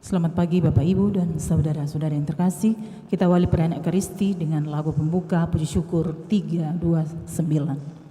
Selamat pagi Bapak Ibu dan saudara-saudara yang terkasih. Kita awali perayaan Ekaristi dengan lagu pembuka Puji Syukur 329.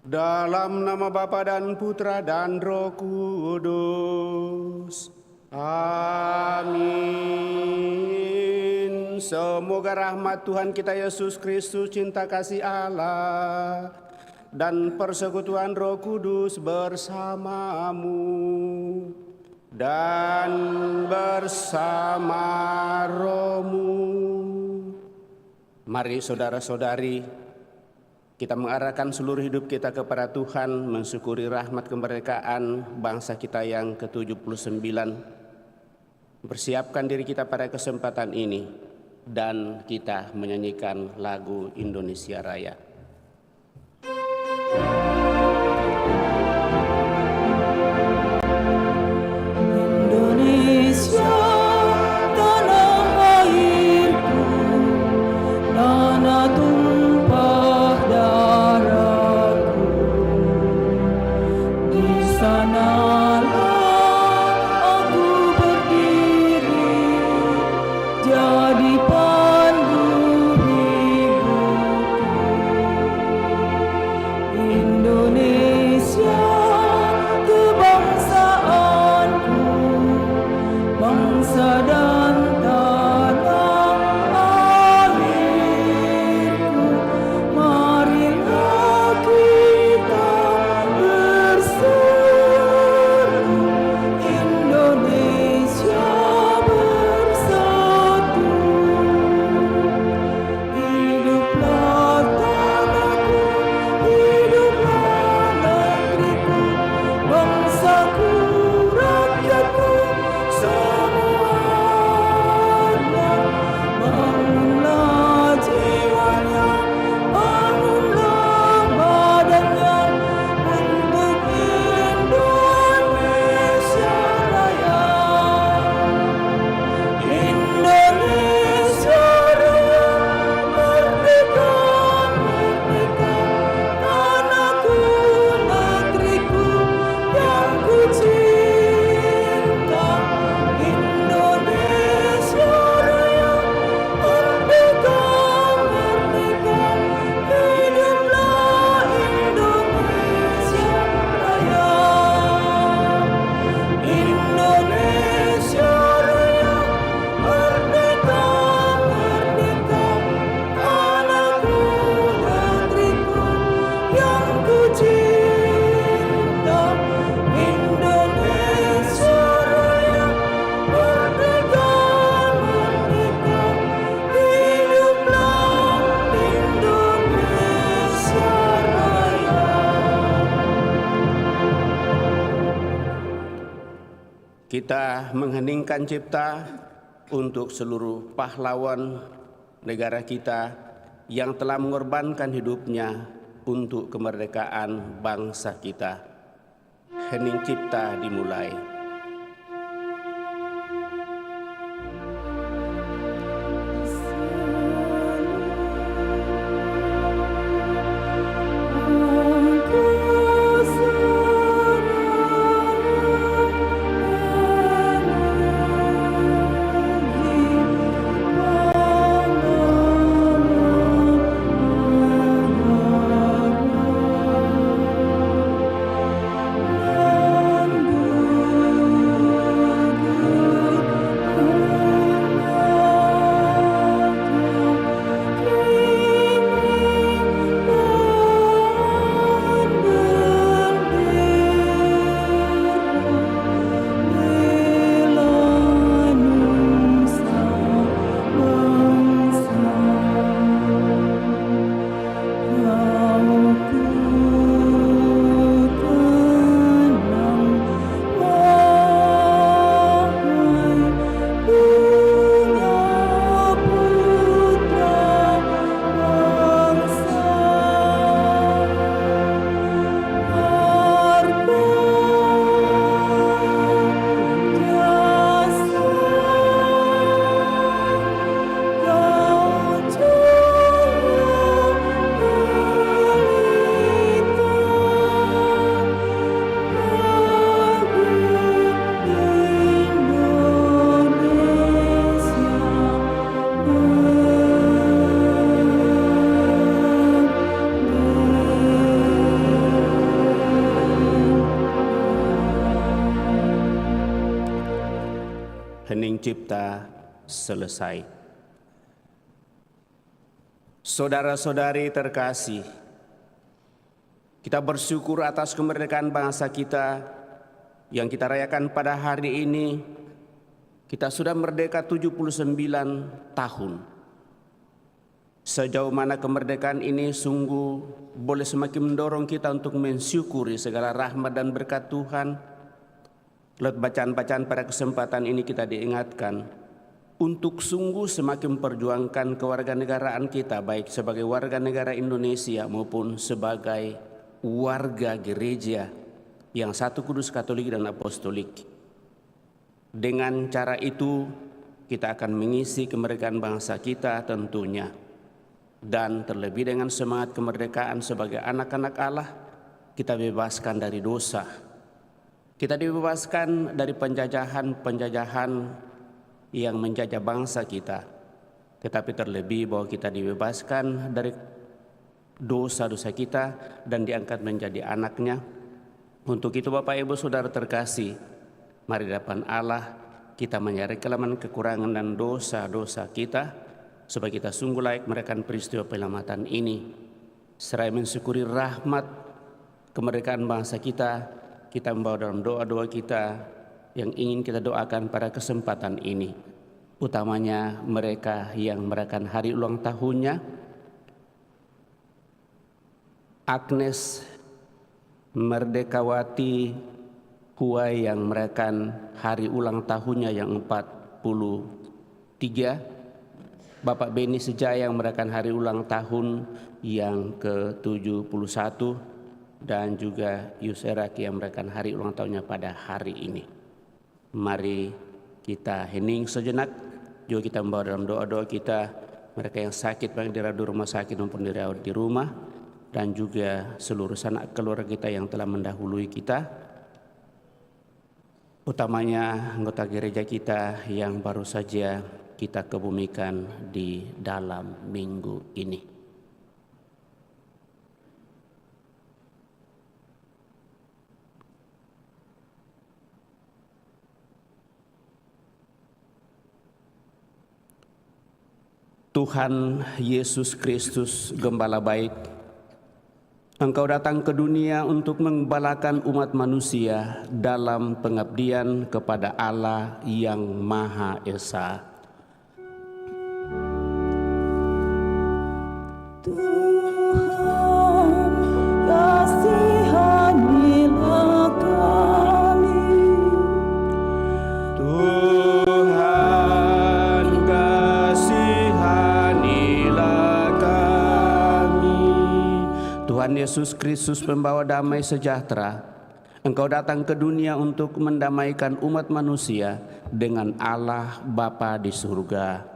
Dalam nama Bapa dan Putra dan Roh Kudus. Amin. Semoga rahmat Tuhan kita Yesus Kristus, cinta kasih Allah, dan persekutuan Roh Kudus bersamamu dan bersama rohmu. Mari saudara-saudari, kita mengarahkan seluruh hidup kita kepada Tuhan, mensyukuri rahmat kemerdekaan bangsa kita yang ke-79. Persiapkan diri kita pada kesempatan ini, dan kita menyanyikan lagu Indonesia Raya. Indonesia, tanah airku, tanah tumpah darahku, di sanalah Kita mengheningkan cipta untuk seluruh pahlawan negara kita yang telah mengorbankan hidupnya untuk kemerdekaan bangsa kita. Hening cipta dimulai. Hening cipta selesai. Saudara-saudari terkasih, kita bersyukur atas kemerdekaan bangsa kita yang kita rayakan pada hari ini. Kita sudah merdeka 79 tahun. Sejauh mana kemerdekaan ini sungguh boleh semakin mendorong kita untuk mensyukuri segala rahmat dan berkat Tuhan. Lewat bacaan-bacaan pada kesempatan ini kita diingatkan untuk sungguh semakin perjuangkan kewarganegaraan kita, baik sebagai warga negara Indonesia maupun sebagai warga gereja yang satu kudus, Katolik dan Apostolik. Dengan cara itu kita akan mengisi kemerdekaan bangsa kita tentunya, dan terlebih dengan semangat kemerdekaan sebagai anak-anak Allah, kita bebaskan dari dosa. Kita dibebaskan dari penjajahan yang menjajah bangsa kita. Tetapi terlebih bahwa kita dibebaskan dari dosa-dosa kita dan diangkat menjadi anaknya. Untuk itu Bapak Ibu Saudara terkasih, mari di hadapan Allah kita menyadari kelemahan, kekurangan dan dosa-dosa kita, supaya kita sungguh layak merayakan peristiwa penyelamatan ini. Seraya mensyukuri rahmat kemerdekaan bangsa kita, kita membawa dalam doa-doa kita yang ingin kita doakan pada kesempatan ini. Utamanya mereka yang merayakan hari ulang tahunnya. Agnes Merdekawati Huai yang merayakan hari ulang tahunnya yang 43. Bapak Beni Sejaya yang merayakan hari ulang tahun yang ke-71. Dan juga Yuseraki yang merayakan hari ulang tahunnya pada hari ini. Mari kita hening sejenak, juga kita membawa dalam doa-doa kita mereka yang sakit baik di rumah sakit maupun dirawat di rumah, dan juga seluruh sanak keluarga kita yang telah mendahului kita, utamanya anggota gereja kita yang baru saja kita kebumikan di dalam minggu ini. Tuhan Yesus Kristus, Gembala baik, Engkau datang ke dunia untuk menggembalakan umat manusia dalam pengabdian kepada Allah yang Maha Esa. Tuhan, kasihanilah kami, Yesus Kristus pembawa damai sejahtera, Engkau datang ke dunia untuk mendamaikan umat manusia dengan Allah Bapa di surga.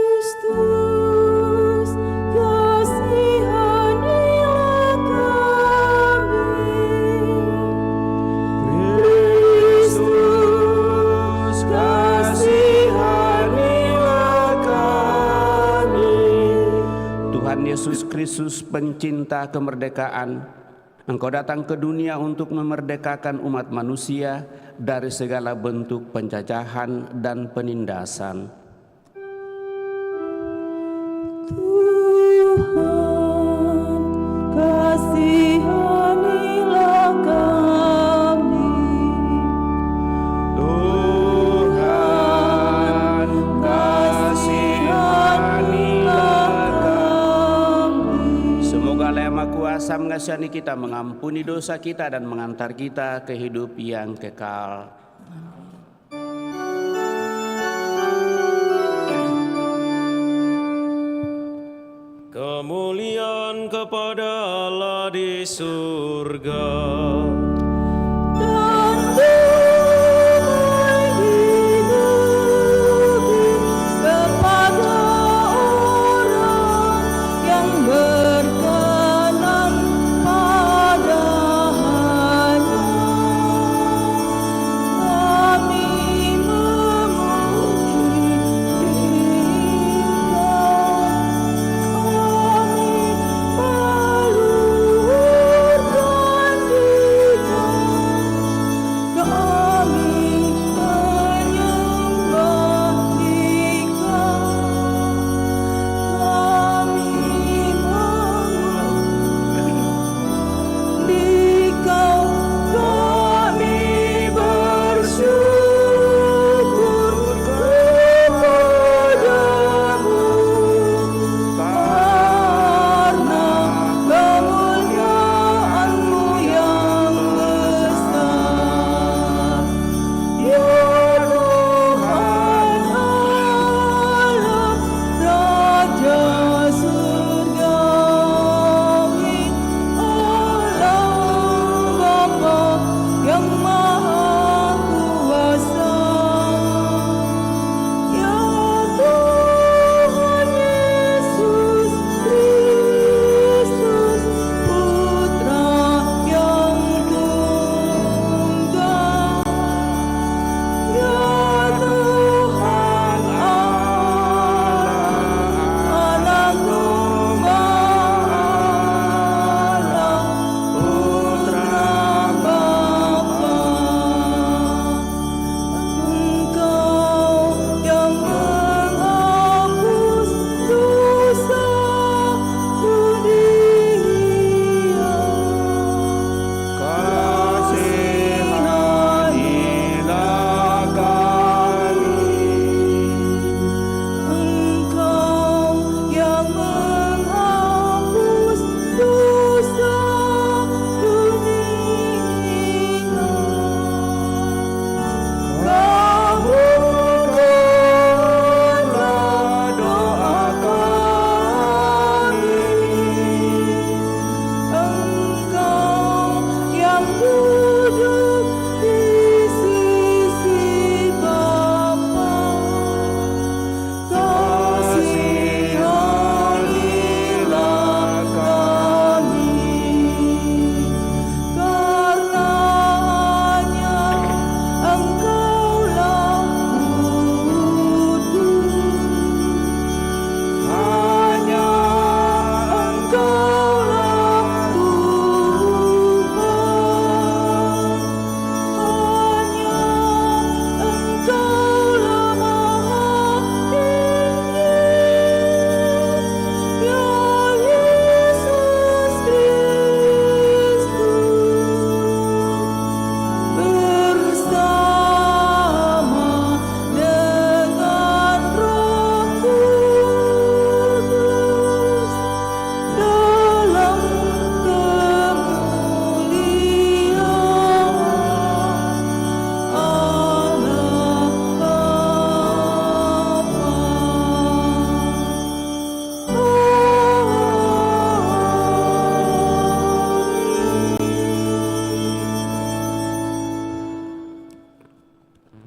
Kristus, kasihanilah kami. Kristus, kasihanilah kami. Tuhan Yesus Kristus, pencinta kemerdekaan, Engkau datang ke dunia untuk memerdekakan umat manusia dari segala bentuk penjajahan dan penindasan. Tuhan, kasihanilah kami. Tuhan, kasihanilah kami. Semoga Allah Yang Maha Kuasa mengasihani kita, mengampuni dosa kita, dan mengantar kita ke hidup yang kekal. Kemuliaan kepada Allah di surga. Dan damai di bumi kepada orang yang berkenan padanya. Kami memuji Dia. Kami meluhurkan Dia.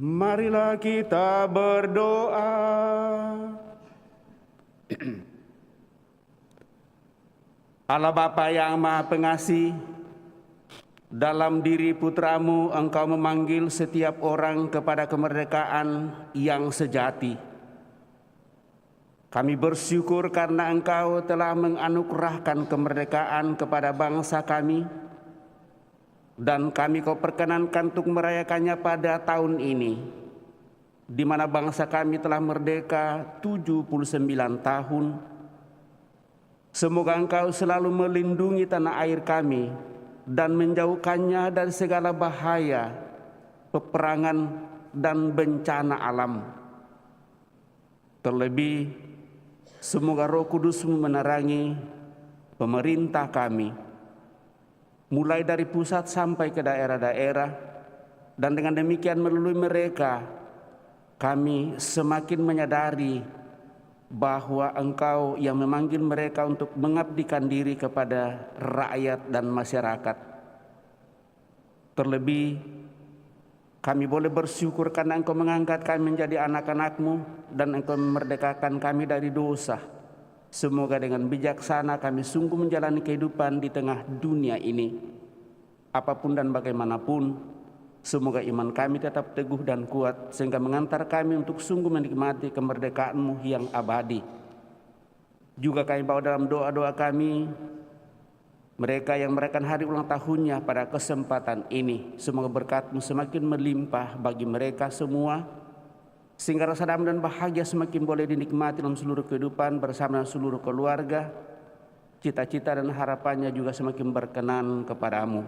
Marilah kita berdoa. Allah Bapa yang Maha Pengasih, dalam diri Putra-Mu Engkau memanggil setiap orang kepada kemerdekaan yang sejati. Kami bersyukur karena Engkau telah menganugerahkan kemerdekaan kepada bangsa kami, dan kami Kau perkenankan untuk merayakannya pada tahun ini, di mana bangsa kami telah merdeka 79 tahun. Semoga Engkau selalu melindungi tanah air kami dan menjauhkannya dari segala bahaya, peperangan, dan bencana alam. Terlebih, semoga Roh Kudus-Mu menerangi pemerintah kami, mulai dari pusat sampai ke daerah-daerah, dan dengan demikian melalui mereka, kami semakin menyadari bahwa Engkau yang memanggil mereka untuk mengabdikan diri kepada rakyat dan masyarakat. Terlebih, kami boleh bersyukur karena Engkau mengangkat kami menjadi anak-anak-Mu dan Engkau memerdekakan kami dari dosa. Semoga dengan bijaksana kami sungguh menjalani kehidupan di tengah dunia ini. Apapun dan bagaimanapun, semoga iman kami tetap teguh dan kuat sehingga mengantar kami untuk sungguh menikmati kemerdekaan-Mu yang abadi. Juga kami bawa dalam doa-doa kami mereka yang merayakan hari ulang tahunnya pada kesempatan ini. Semoga berkat-Mu semakin melimpah bagi mereka semua, sehingga rasa damai dan bahagia semakin boleh dinikmati dalam seluruh kehidupan bersama dengan seluruh keluarga. Cita-cita dan harapannya juga semakin berkenan kepadamu.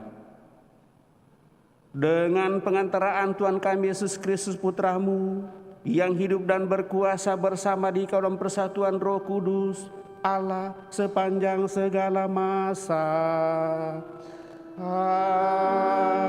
Dengan pengantaraan Tuhan kami Yesus Kristus Putra-Mu, yang hidup dan berkuasa bersama di dalam persatuan Roh Kudus, Allah sepanjang segala masa. Amin.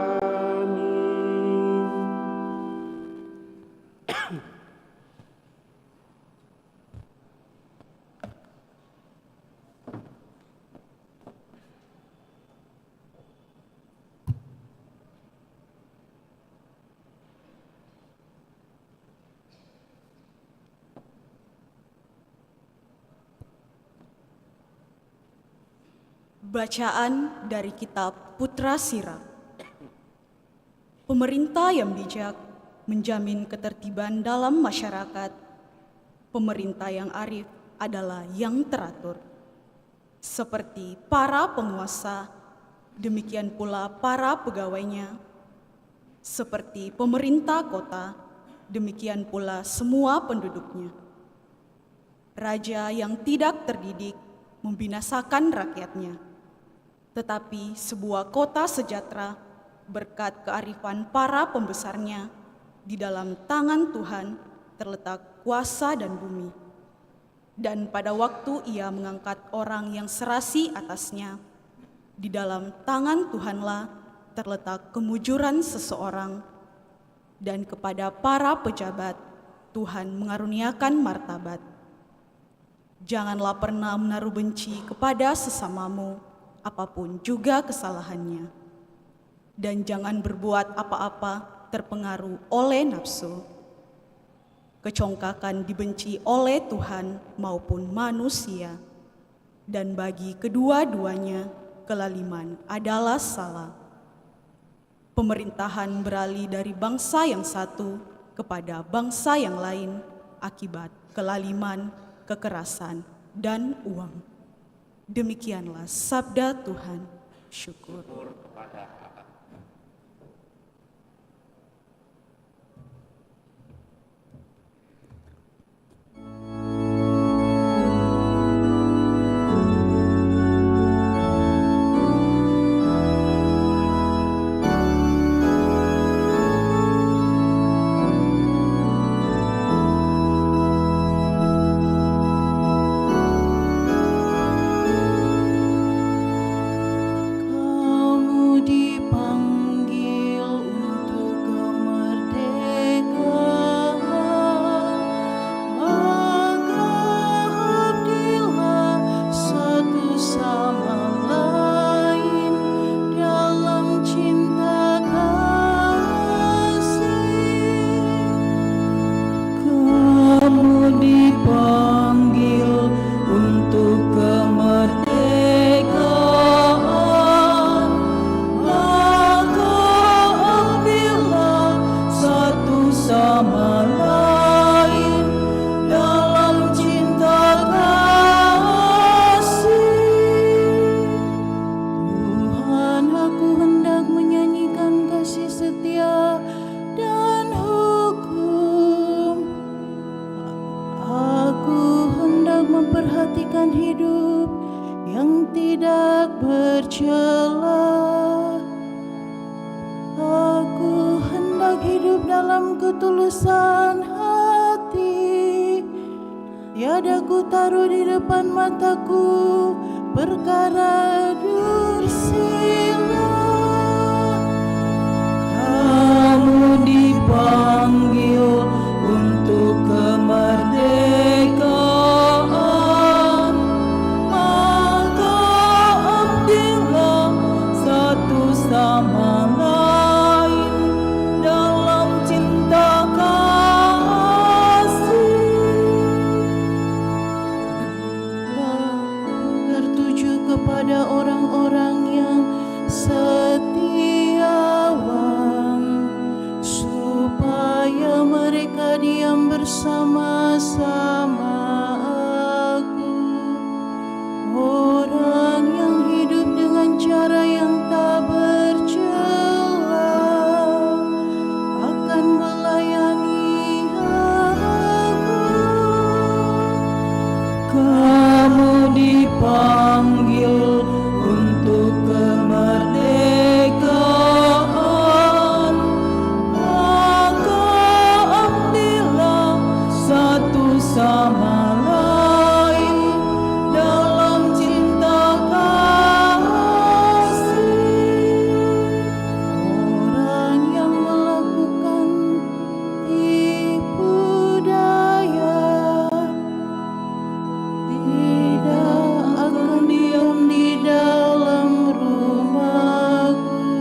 Bacaan dari Kitab Putra Sirah. Pemerintah yang bijak menjamin ketertiban dalam masyarakat. Pemerintah yang arif adalah yang teratur. Seperti para penguasa, demikian pula para pegawainya. Seperti pemerintah kota, demikian pula semua penduduknya. Raja yang tidak terdidik membinasakan rakyatnya. Tetapi sebuah kota sejahtera berkat kearifan para pembesarnya, di dalam tangan Tuhan terletak kuasa dan bumi. Dan pada waktu Ia mengangkat orang yang serasi atasnya, di dalam tangan Tuhanlah terletak kemujuran seseorang. Dan kepada para pejabat Tuhan mengaruniakan martabat. Janganlah pernah menaruh benci kepada sesamamu, apapun juga kesalahannya. Dan jangan berbuat apa-apa terpengaruh oleh nafsu. Kecongkakan dibenci oleh Tuhan maupun manusia. Dan bagi kedua-duanya, kelaliman adalah salah. Pemerintahan beralih dari bangsa yang satu kepada bangsa yang lain akibat kelaliman, kekerasan, dan uang. Demikianlah sabda Tuhan. Syukur kepada Allah. Kamu di dalam ketulusan hati. Tiada ku taruh di depan mataku perkara dursila. Kamu dipanggil untuk kemerdekaan, maka abdilah satu sama lain dalam cinta kasih. Tertuju kepada orang-orang yang setiawan, supaya mereka diam bersama-sama aku. Orang yang hidup dengan cara yang tak bercela akan melayani aku. Kamu dipanggil untuk kemerdekaan, maka abdilah satu sama lain dalam cinta kasih. Orang yang melakukan tipu daya tidak akan diam di dalam rumahku.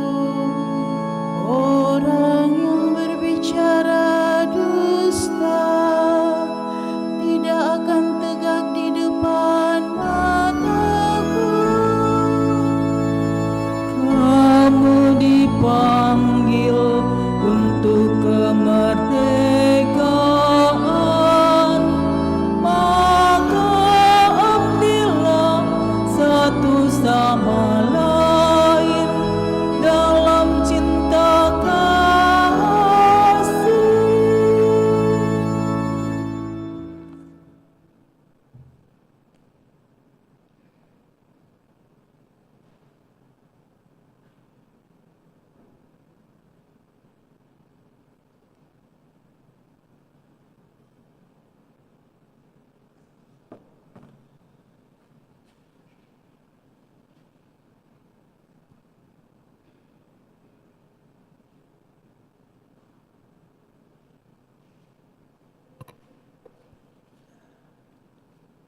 Orang yang berbicara dusta tidak akan tegak di depan mataku. Kamu dipanggil untuk kemerdekaan, maka abdilah satu sama lain dalam cinta kasih.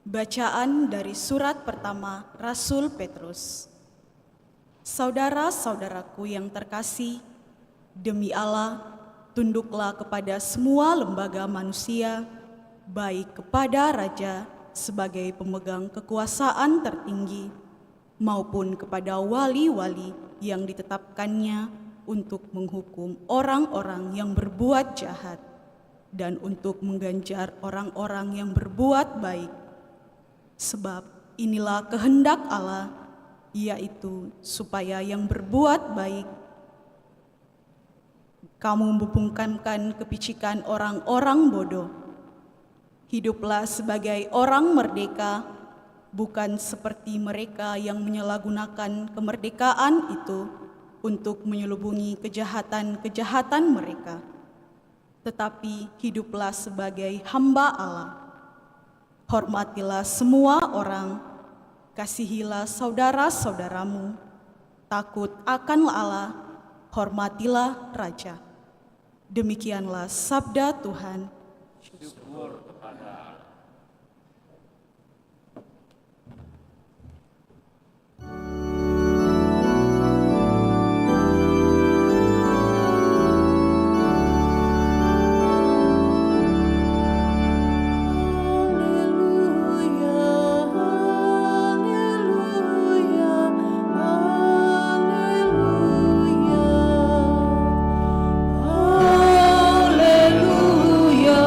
Bacaan dari surat pertama Rasul Petrus. Saudara-saudaraku yang terkasih, demi Allah, tunduklah kepada semua lembaga manusia, baik kepada raja sebagai pemegang kekuasaan tertinggi, maupun kepada wali-wali yang ditetapkannya untuk menghukum orang-orang yang berbuat jahat dan untuk mengganjar orang-orang yang berbuat baik. Sebab inilah kehendak Allah, yaitu supaya yang berbuat baik kamu membungkamkan kepicikan orang-orang bodoh. Hiduplah sebagai orang merdeka, bukan seperti mereka yang menyalahgunakan kemerdekaan itu untuk menyelubungi kejahatan-kejahatan mereka. Tetapi hiduplah sebagai hamba Allah. Hormatilah semua orang, kasihilah saudara-saudaramu, takut akan Allah, hormatilah raja. Demikianlah sabda Tuhan. Syukur kepada Haleluya, haleluya,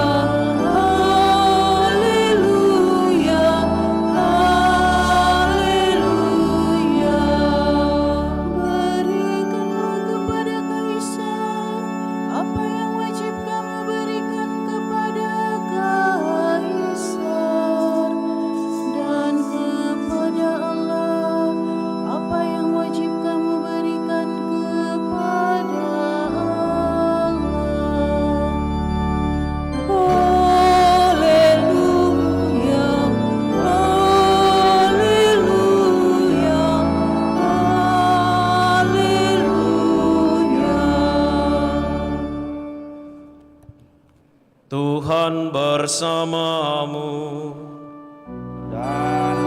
Tuhan bersamamu. Dan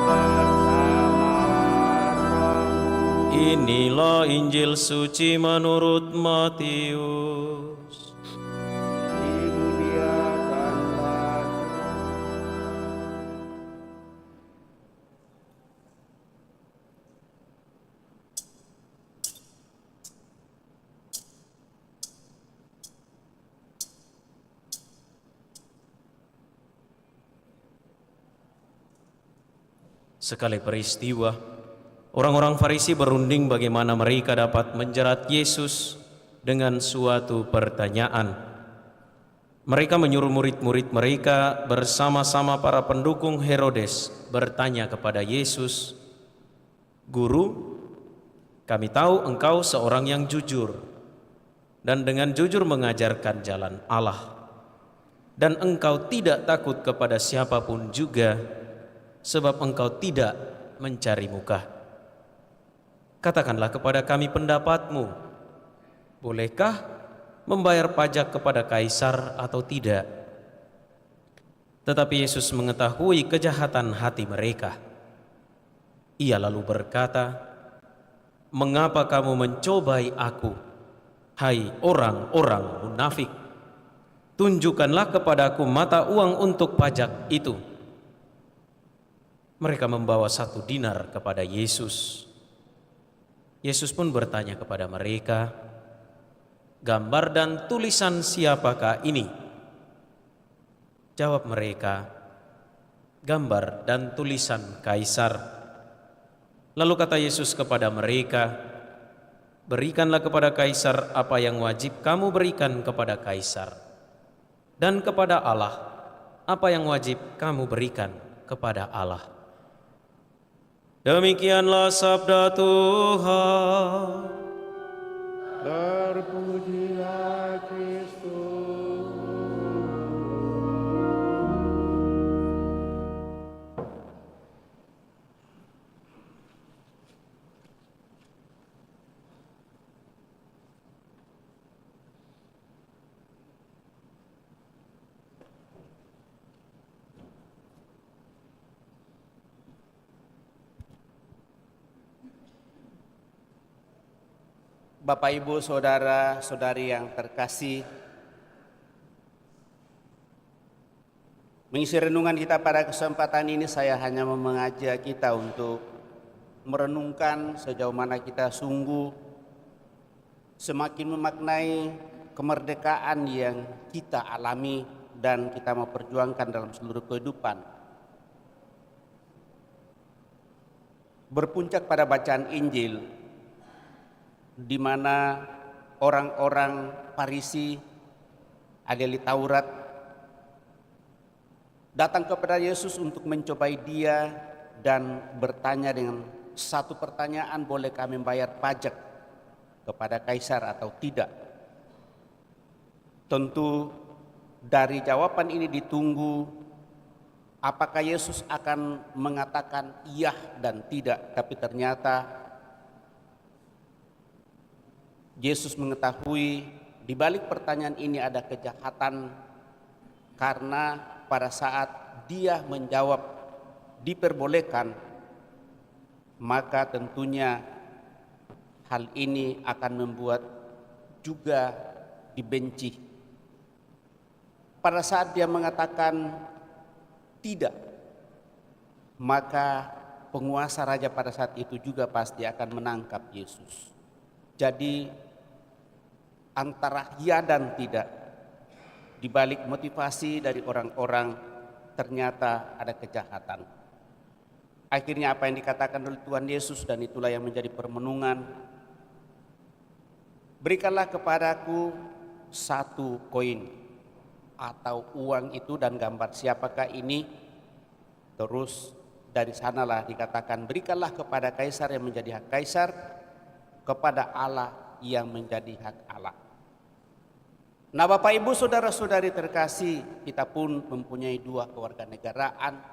bersama rohmu. Inilah Injil suci menurut Matius. Dimuliakanlah Sekali peristiwa, orang-orang Farisi berunding bagaimana mereka dapat menjerat Yesus dengan suatu pertanyaan. Mereka menyuruh murid-murid mereka bersama-sama para pendukung Herodes bertanya kepada Yesus, "Guru, kami tahu engkau seorang yang jujur dan dengan jujur mengajarkan jalan Allah, dan engkau tidak takut kepada siapapun juga, sebab engkau tidak mencari muka. Katakanlah kepada kami pendapatmu, bolehkah membayar pajak kepada kaisar atau tidak?" Tetapi Yesus mengetahui kejahatan hati mereka. Ia lalu berkata, "Mengapa kamu mencobai aku, hai orang-orang munafik? Tunjukkanlah kepadaku mata uang untuk pajak itu." Mereka membawa 1 dinar kepada Yesus. Yesus pun bertanya kepada mereka, "Gambar dan tulisan siapakah ini?" Jawab mereka, "Gambar dan tulisan Kaisar." Lalu kata Yesus kepada mereka, "Berikanlah kepada Kaisar apa yang wajib kamu berikan kepada Kaisar, dan kepada Allah apa yang wajib kamu berikan kepada Allah." Demikianlah sabda Tuhan. Terpujilah Kristus. Bapak, Ibu, Saudara, Saudari yang terkasih, mengisi renungan kita pada kesempatan ini saya hanya mengajak kita untuk merenungkan sejauh mana kita sungguh semakin memaknai kemerdekaan yang kita alami dan kita mau perjuangkan dalam seluruh kehidupan. Berpuncak pada bacaan Injil, di mana orang-orang Farisi, ahli Taurat, datang kepada Yesus untuk mencobai dia dan bertanya dengan satu pertanyaan, boleh kami bayar pajak kepada Kaisar atau tidak? Tentu dari jawaban ini ditunggu apakah Yesus akan mengatakan iya dan tidak, tapi ternyata Yesus mengetahui di balik pertanyaan ini ada kejahatan, karena pada saat dia menjawab diperbolehkan, maka tentunya hal ini akan membuat juga dibenci. Pada saat dia mengatakan tidak, maka penguasa raja pada saat itu juga pasti akan menangkap Yesus. Jadi antara ya dan tidak, di balik motivasi dari orang-orang ternyata ada kejahatan. Akhirnya apa yang dikatakan oleh Tuhan Yesus, dan itulah yang menjadi permenungan, "Berikanlah kepadaku 1 koin atau uang itu dan gambar siapakah ini." Terus dari sanalah dikatakan, "Berikanlah kepada Kaisar yang menjadi hak Kaisar, kepada Allah yang menjadi hak Allah." Nah, Bapak, Ibu, Saudara-saudari terkasih, kita pun mempunyai 2 kewarganegaraan,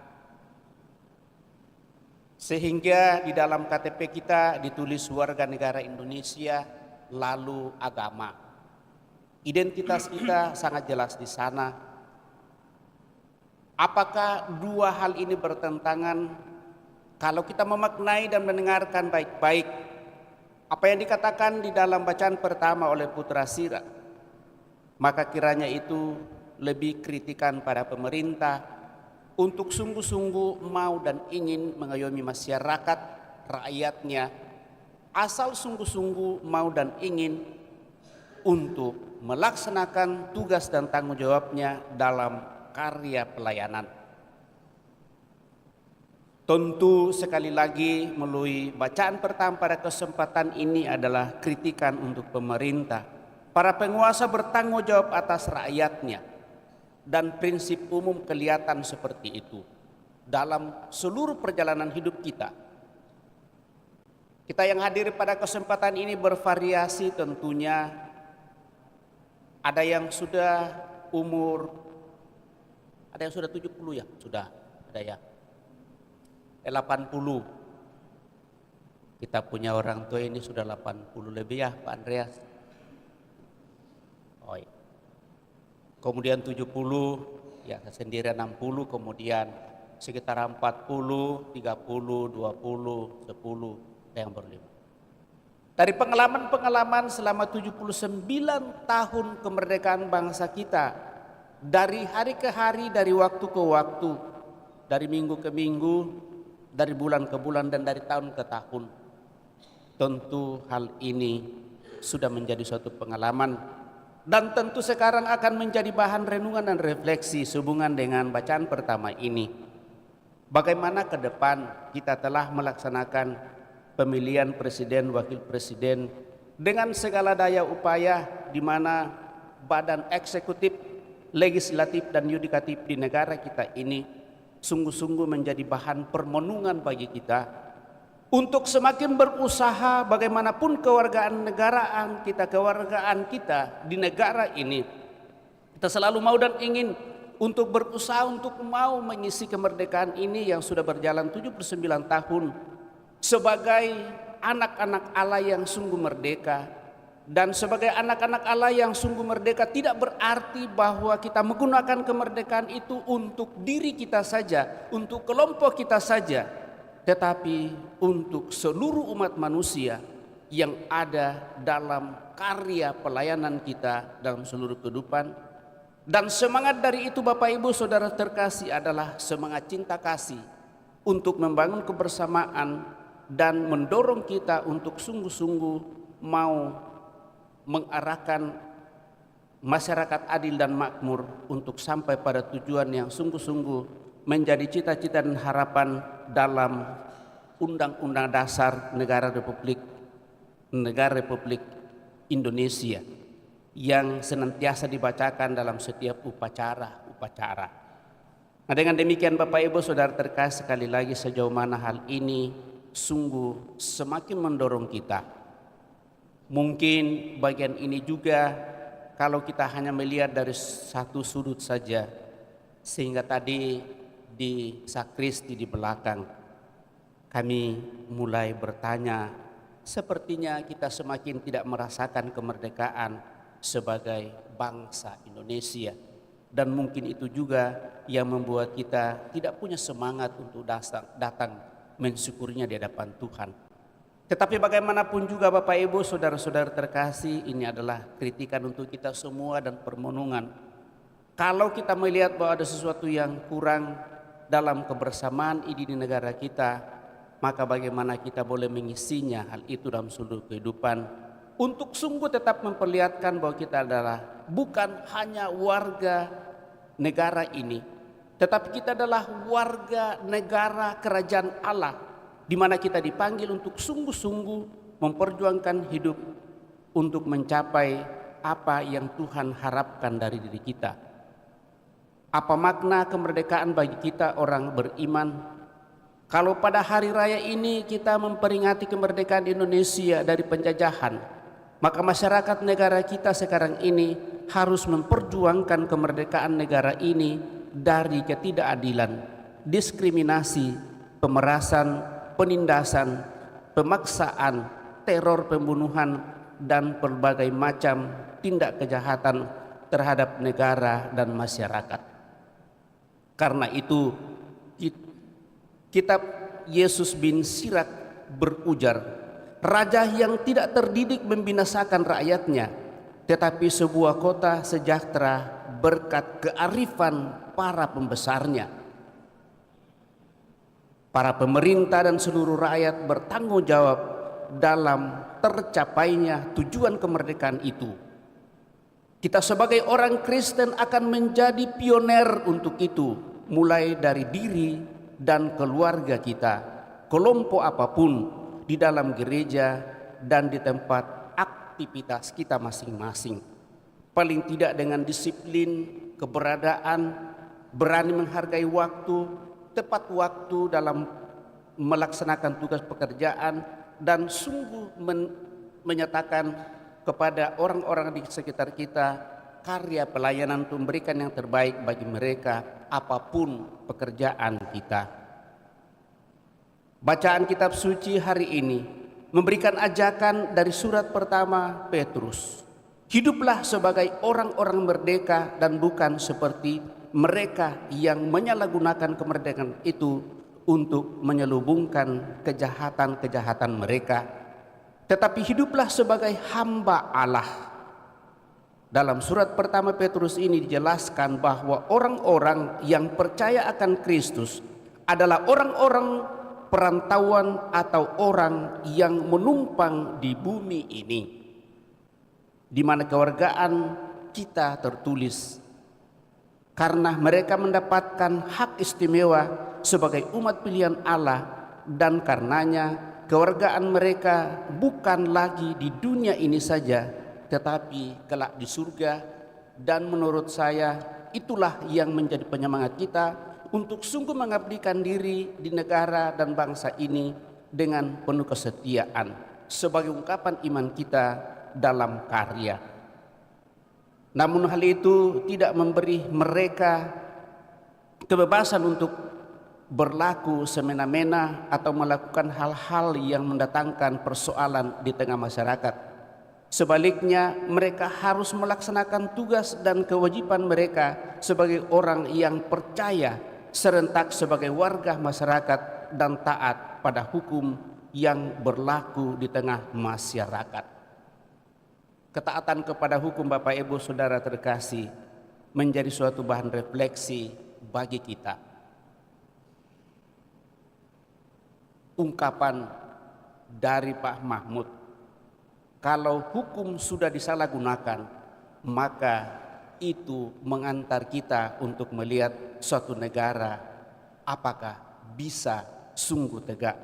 sehingga di dalam KTP kita ditulis warga negara Indonesia lalu agama. Identitas kita sangat jelas di sana. Apakah dua hal ini bertentangan? Kalau kita memaknai dan mendengarkan baik-baik apa yang dikatakan di dalam bacaan pertama oleh Putra Sira, maka kiranya itu lebih kritikan pada pemerintah untuk sungguh-sungguh mau dan ingin mengayomi masyarakat, rakyatnya, asal sungguh-sungguh mau dan ingin untuk melaksanakan tugas dan tanggung jawabnya dalam karya pelayanan. Tentu sekali lagi melalui bacaan pertama pada kesempatan ini adalah kritikan untuk pemerintah. Para penguasa bertanggung jawab atas rakyatnya, dan prinsip umum kelihatan seperti itu dalam seluruh perjalanan hidup kita. Kita yang hadir pada kesempatan ini bervariasi tentunya. Ada yang sudah umur, ada yang sudah 70 ya, sudah ada ya 80. Kita punya orang tua ini sudah 80 lebih ya Pak Andreas. Oh, iya. Kemudian 70, ya saya sendiri 60, kemudian sekitar 40, 30, 20, 10, ada yang berlima. Dari pengalaman-pengalaman selama 79 tahun kemerdekaan bangsa kita, dari hari ke hari, dari waktu ke waktu, dari minggu ke minggu, dari bulan ke bulan, dan dari tahun ke tahun. Tentu hal ini sudah menjadi suatu pengalaman, dan tentu sekarang akan menjadi bahan renungan dan refleksi sehubungan dengan bacaan pertama ini. Bagaimana ke depan kita telah melaksanakan pemilihan presiden, wakil presiden dengan segala daya upaya, di mana badan eksekutif, legislatif, dan yudikatif di negara kita ini sungguh-sungguh menjadi bahan permenungan bagi kita untuk semakin berusaha bagaimanapun kewargaan kita di negara ini. Kita selalu mau dan ingin untuk berusaha untuk mau mengisi kemerdekaan ini yang sudah berjalan 79 tahun sebagai anak-anak Allah yang sungguh merdeka. Dan sebagai anak-anak Allah yang sungguh merdeka tidak berarti bahwa kita menggunakan kemerdekaan itu untuk diri kita saja, untuk kelompok kita saja, tetapi untuk seluruh umat manusia yang ada dalam karya pelayanan kita dalam seluruh kehidupan. Dan semangat dari itu Bapak Ibu Saudara terkasih adalah semangat cinta kasih untuk membangun kebersamaan dan mendorong kita untuk sungguh-sungguh mau mengarahkan masyarakat adil dan makmur untuk sampai pada tujuan yang sungguh-sungguh menjadi cita-cita dan harapan dalam Undang-Undang Dasar Negara Republik Indonesia yang senantiasa dibacakan dalam setiap upacara. Nah, dengan demikian Bapak Ibu Saudara terkasih, sekali lagi sejauh mana hal ini sungguh semakin mendorong kita. Mungkin bagian ini juga kalau kita hanya melihat dari satu sudut saja, sehingga tadi di sakristi di belakang kami mulai bertanya, sepertinya kita semakin tidak merasakan kemerdekaan sebagai bangsa Indonesia, dan mungkin itu juga yang membuat kita tidak punya semangat untuk datang mensyukurinya di hadapan Tuhan. Tetapi bagaimanapun juga Bapak Ibu Saudara-saudara terkasih, ini adalah kritikan untuk kita semua dan permenungan. Kalau kita melihat bahwa ada sesuatu yang kurang dalam kebersamaan ini di negara kita, maka bagaimana kita boleh mengisinya hal itu dalam seluruh kehidupan, untuk sungguh tetap memperlihatkan bahwa kita adalah bukan hanya warga negara ini, tetapi kita adalah warga negara kerajaan Allah, di mana kita dipanggil untuk sungguh-sungguh memperjuangkan hidup untuk mencapai apa yang Tuhan harapkan dari diri kita. Apa makna kemerdekaan bagi kita orang beriman? Kalau pada hari raya ini kita memperingati kemerdekaan Indonesia dari penjajahan, maka masyarakat negara kita sekarang ini harus memperjuangkan kemerdekaan negara ini dari ketidakadilan, diskriminasi, pemerasan, penindasan, pemaksaan, teror pembunuhan, dan berbagai macam tindak kejahatan terhadap negara dan masyarakat. Karena itu kitab Yesus bin Sirak berujar, raja yang tidak terdidik membinasakan rakyatnya, tetapi sebuah kota sejahtera berkat kearifan para pembesarnya. Para pemerintah dan seluruh rakyat bertanggung jawab dalam tercapainya tujuan kemerdekaan itu. Kita sebagai orang Kristen akan menjadi pioner untuk itu, mulai dari diri dan keluarga kita, kelompok apapun, di dalam gereja dan di tempat aktivitas kita masing-masing. Paling tidak dengan disiplin, keberadaan, berani menghargai waktu, tepat waktu dalam melaksanakan tugas pekerjaan, dan sungguh menyatakan kepada orang-orang di sekitar kita karya pelayanan untuk memberikan yang terbaik bagi mereka apapun pekerjaan kita. Bacaan kitab suci hari ini memberikan ajakan dari surat pertama Petrus. Hiduplah sebagai orang-orang merdeka dan bukan seperti mereka yang menyalahgunakan kemerdekaan itu untuk menyelubungkan kejahatan-kejahatan mereka, tetapi hiduplah sebagai hamba Allah. Dalam surat pertama Petrus ini dijelaskan bahwa orang-orang yang percaya akan Kristus adalah orang-orang perantauan atau orang yang menumpang di bumi ini, di mana kewargaan kita tertulis, karena mereka mendapatkan hak istimewa sebagai umat pilihan Allah, dan karenanya kewargaan mereka bukan lagi di dunia ini saja, tetapi kelak di surga. Dan menurut saya itulah yang menjadi penyemangat kita untuk sungguh mengabdikan diri di negara dan bangsa ini dengan penuh kesetiaan sebagai ungkapan iman kita dalam karya. Namun hal itu tidak memberi mereka kebebasan untuk berlaku semena-mena atau melakukan hal-hal yang mendatangkan persoalan di tengah masyarakat. Sebaliknya, mereka harus melaksanakan tugas dan kewajiban mereka sebagai orang yang percaya, serentak sebagai warga masyarakat dan taat pada hukum yang berlaku di tengah masyarakat. Ketaatan kepada hukum, Bapak Ibu Saudara terkasih, menjadi suatu bahan refleksi bagi kita. Ungkapan dari Pak Mahmud, kalau hukum sudah disalahgunakan, maka itu mengantar kita untuk melihat suatu negara apakah bisa sungguh tegak,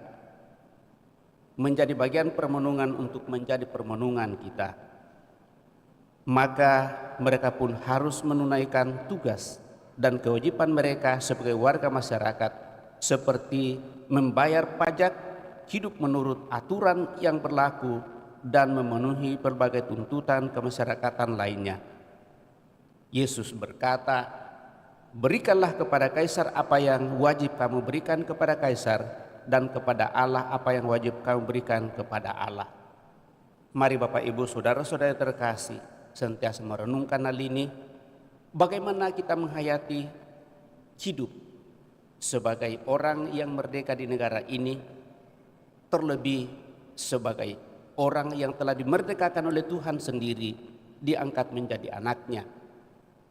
menjadi bagian permenungan untuk menjadi permenungan kita. Maka mereka pun harus menunaikan tugas dan kewajiban mereka sebagai warga masyarakat, seperti membayar pajak, hidup menurut aturan yang berlaku, dan memenuhi berbagai tuntutan kemasyarakatan lainnya. Yesus berkata, berikanlah kepada Kaisar apa yang wajib kamu berikan kepada Kaisar, dan kepada Allah apa yang wajib kamu berikan kepada Allah. Mari Bapak Ibu Saudara-saudara terkasih, senantiasa merenungkan hal ini, bagaimana kita menghayati hidup sebagai orang yang merdeka di negara ini, terlebih sebagai orang yang telah dimerdekakan oleh Tuhan sendiri, diangkat menjadi anaknya.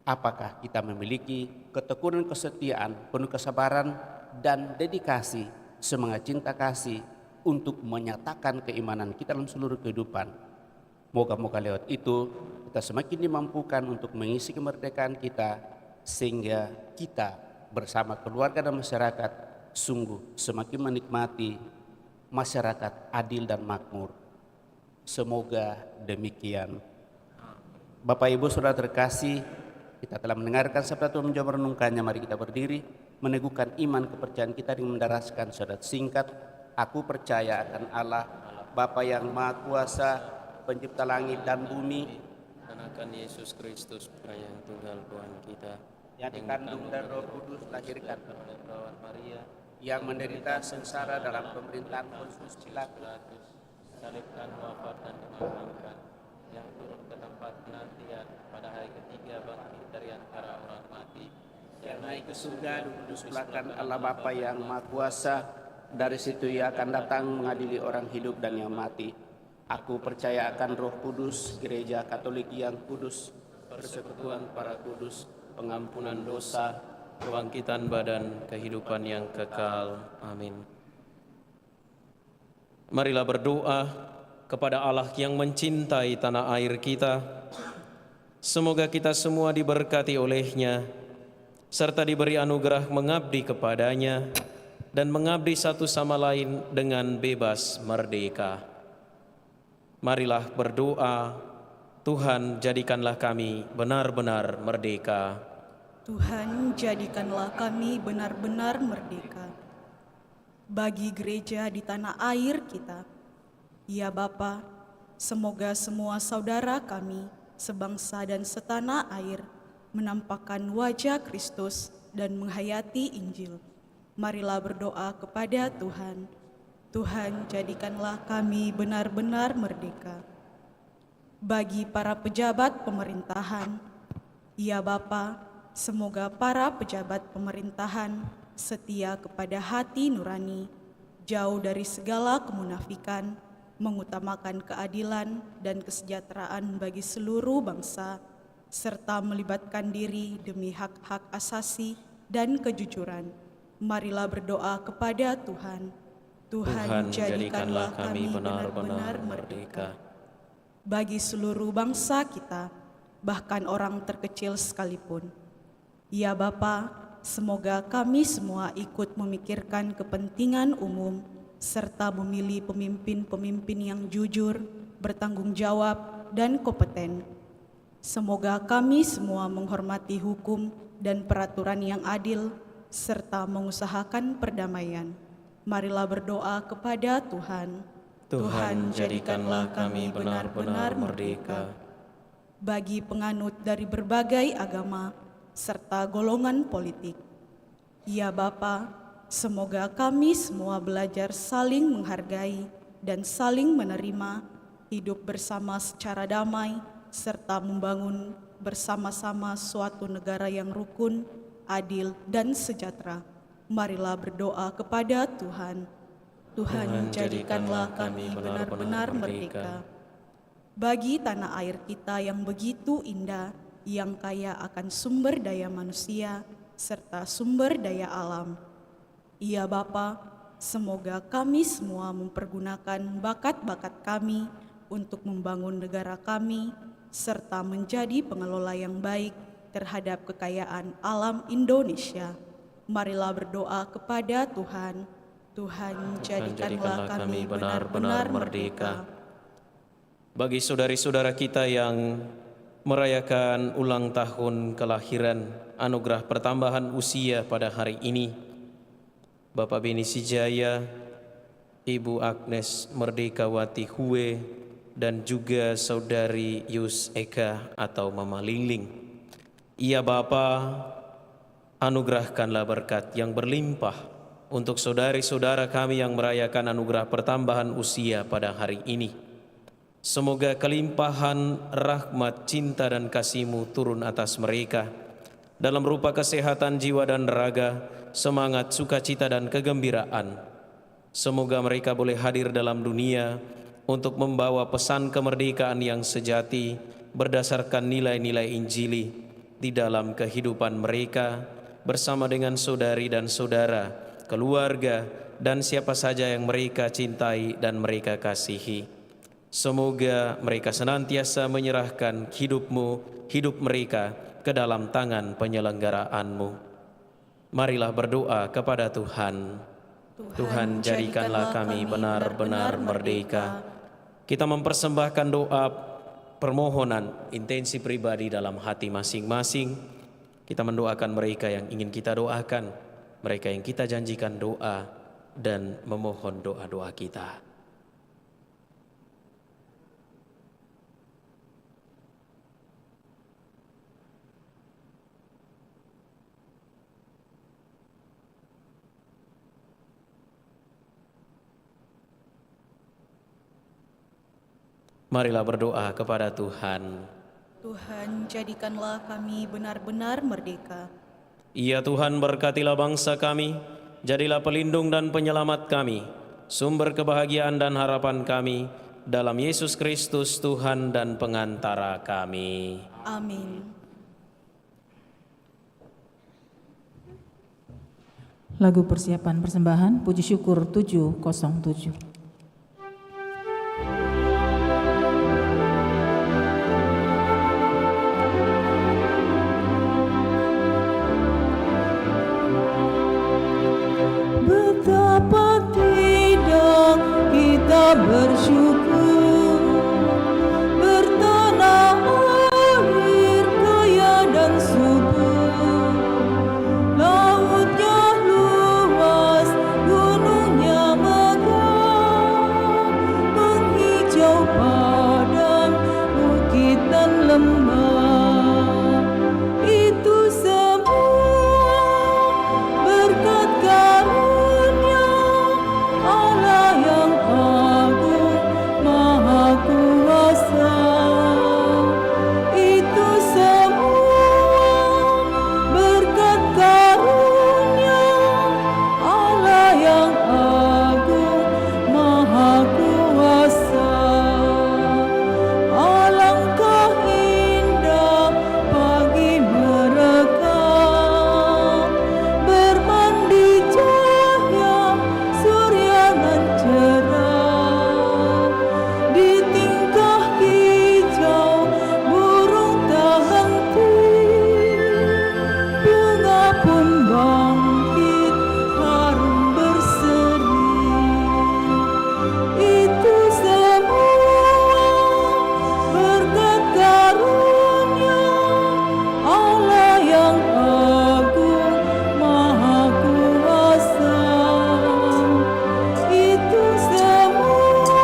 Apakah kita memiliki ketekunan, kesetiaan, penuh kesabaran, dan dedikasi, semangat cinta kasih untuk menyatakan keimanan kita dalam seluruh kehidupan? Moga-moga lewat itu kita semakin dimampukan untuk mengisi kemerdekaan kita, sehingga kita bersama keluarga dan masyarakat sungguh semakin menikmati masyarakat adil dan makmur. Semoga demikian. Bapak Ibu Saudara terkasih, kita telah mendengarkan sabda Tuhan, menjawab merenungkannya. Mari kita berdiri, meneguhkan iman kepercayaan kita dengan mendaraskan syahadat singkat. Aku percaya akan Allah, Bapa yang Maha Kuasa, pencipta langit dan bumi, Dan akan Yesus Kristus, yang tunggal Tuhan kita, yang dikandung dari Roh Kudus, lahirkan oleh perawat Maria, yang menderita sengsara dalam pemerintahan Pontius Pilatus, salibkan, wafat dan dimakamkan, yang turun ke tempat mendapat penantian pada hari ketiga bangkit dari antara orang mati. Yang naik ke surga duduk di sebelah kanan Allah Bapa yang Maha Kuasa. Dari situ Ia akan datang mengadili orang hidup dan yang mati. Aku percaya akan Roh Kudus, Gereja Katolik yang kudus, persekutuan para kudus, pengampunan dosa, Kebangkitan badan, kehidupan yang kekal. Amin. Marilah berdoa kepada Allah yang mencintai tanah air kita. Semoga kita semua diberkati oleh-Nya, serta diberi anugerah mengabdi kepadanya dan mengabdi satu sama lain dengan bebas merdeka. Marilah berdoa, Tuhan jadikanlah kami benar-benar merdeka. Tuhan, jadikanlah kami benar-benar merdeka. Bagi gereja di tanah air kita, ya Bapa, semoga semua saudara kami sebangsa dan setanah air menampakkan wajah Kristus dan menghayati Injil. Marilah berdoa kepada Tuhan. Tuhan, jadikanlah kami benar-benar merdeka. Bagi para pejabat pemerintahan, ya Bapa, semoga para pejabat pemerintahan setia kepada hati nurani, jauh dari segala kemunafikan, mengutamakan keadilan dan kesejahteraan bagi seluruh bangsa, serta melibatkan diri demi hak-hak asasi dan kejujuran. Marilah berdoa kepada Tuhan. Tuhan, jadikanlah kami benar-benar merdeka. Bagi seluruh bangsa kita, bahkan orang terkecil sekalipun, ya Bapa, semoga kami semua ikut memikirkan kepentingan umum serta memilih pemimpin-pemimpin yang jujur, bertanggung jawab, dan kompeten. Semoga kami semua menghormati hukum dan peraturan yang adil serta mengusahakan perdamaian. Marilah berdoa kepada Tuhan. Tuhan, jadikanlah kami benar-benar merdeka. Bagi penganut dari berbagai agama serta golongan politik, ya Bapa, semoga kami semua belajar saling menghargai dan saling menerima, hidup bersama secara damai, serta membangun bersama-sama suatu negara yang rukun, adil, dan sejahtera. Marilah berdoa kepada Tuhan. Tuhan, jadikanlah kami benar-benar merdeka. Bagi tanah air kita yang begitu indah, yang kaya akan sumber daya manusia serta sumber daya alam, ya Bapa, semoga kami semua mempergunakan bakat-bakat kami untuk membangun negara kami serta menjadi pengelola yang baik terhadap kekayaan alam Indonesia. Marilah berdoa kepada Tuhan. Tuhan, jadikanlah kami benar-benar merdeka. Bagi saudari-saudara kita yang merayakan ulang tahun kelahiran, anugerah pertambahan usia pada hari ini, Bapak Beni Sijaya, Ibu Agnes Merdekawati Hue, dan juga Saudari Yus Eka atau Mama Lingling. Ya Bapa, anugerahkanlah berkat yang berlimpah untuk saudari-saudara kami yang merayakan anugerah pertambahan usia pada hari ini. Semoga kelimpahan rahmat, cinta, dan kasih-Mu turun atas mereka dalam rupa kesehatan jiwa dan raga, semangat, sukacita, dan kegembiraan. Semoga mereka boleh hadir dalam dunia untuk membawa pesan kemerdekaan yang sejati berdasarkan nilai-nilai Injili di dalam kehidupan mereka bersama dengan saudari dan saudara, keluarga, dan siapa saja yang mereka cintai dan mereka kasihi. Semoga mereka senantiasa menyerahkan hidup mereka ke dalam tangan penyelenggaraanmu. Marilah berdoa kepada Tuhan. Tuhan, jadikanlah kami benar-benar merdeka. Kita mempersembahkan doa permohonan intensi pribadi dalam hati masing-masing. Kita mendoakan mereka yang ingin kita doakan, mereka yang kita janjikan doa, dan memohon doa-doa kita. Marilah berdoa kepada Tuhan. Tuhan, jadikanlah kami benar-benar merdeka. Ya Tuhan, berkatilah bangsa kami, jadilah pelindung dan penyelamat kami, sumber kebahagiaan dan harapan kami, dalam Yesus Kristus Tuhan dan pengantara kami. Amin. Lagu persiapan persembahan Puji Syukur 707. Betapa tidak kita bersyukur, bertanah air kaya dan subur, lautnya luas, gunungnya megah, menghijau padang, bukit dan lembah. Itu semua berkat karunia Allah yang agung, Maha Kuasa. Itu semua berkat karunia Allah yang agung, Maha Kuasa. Alangkah indah pagi mereka, bermandi cahaya surya nan cerah. Di tingkah hijau burung tak henti, bunga pun bangkit harum berseri. Itu semua berkat karunia Allah yang agung, Maha Kuasa. Itu semua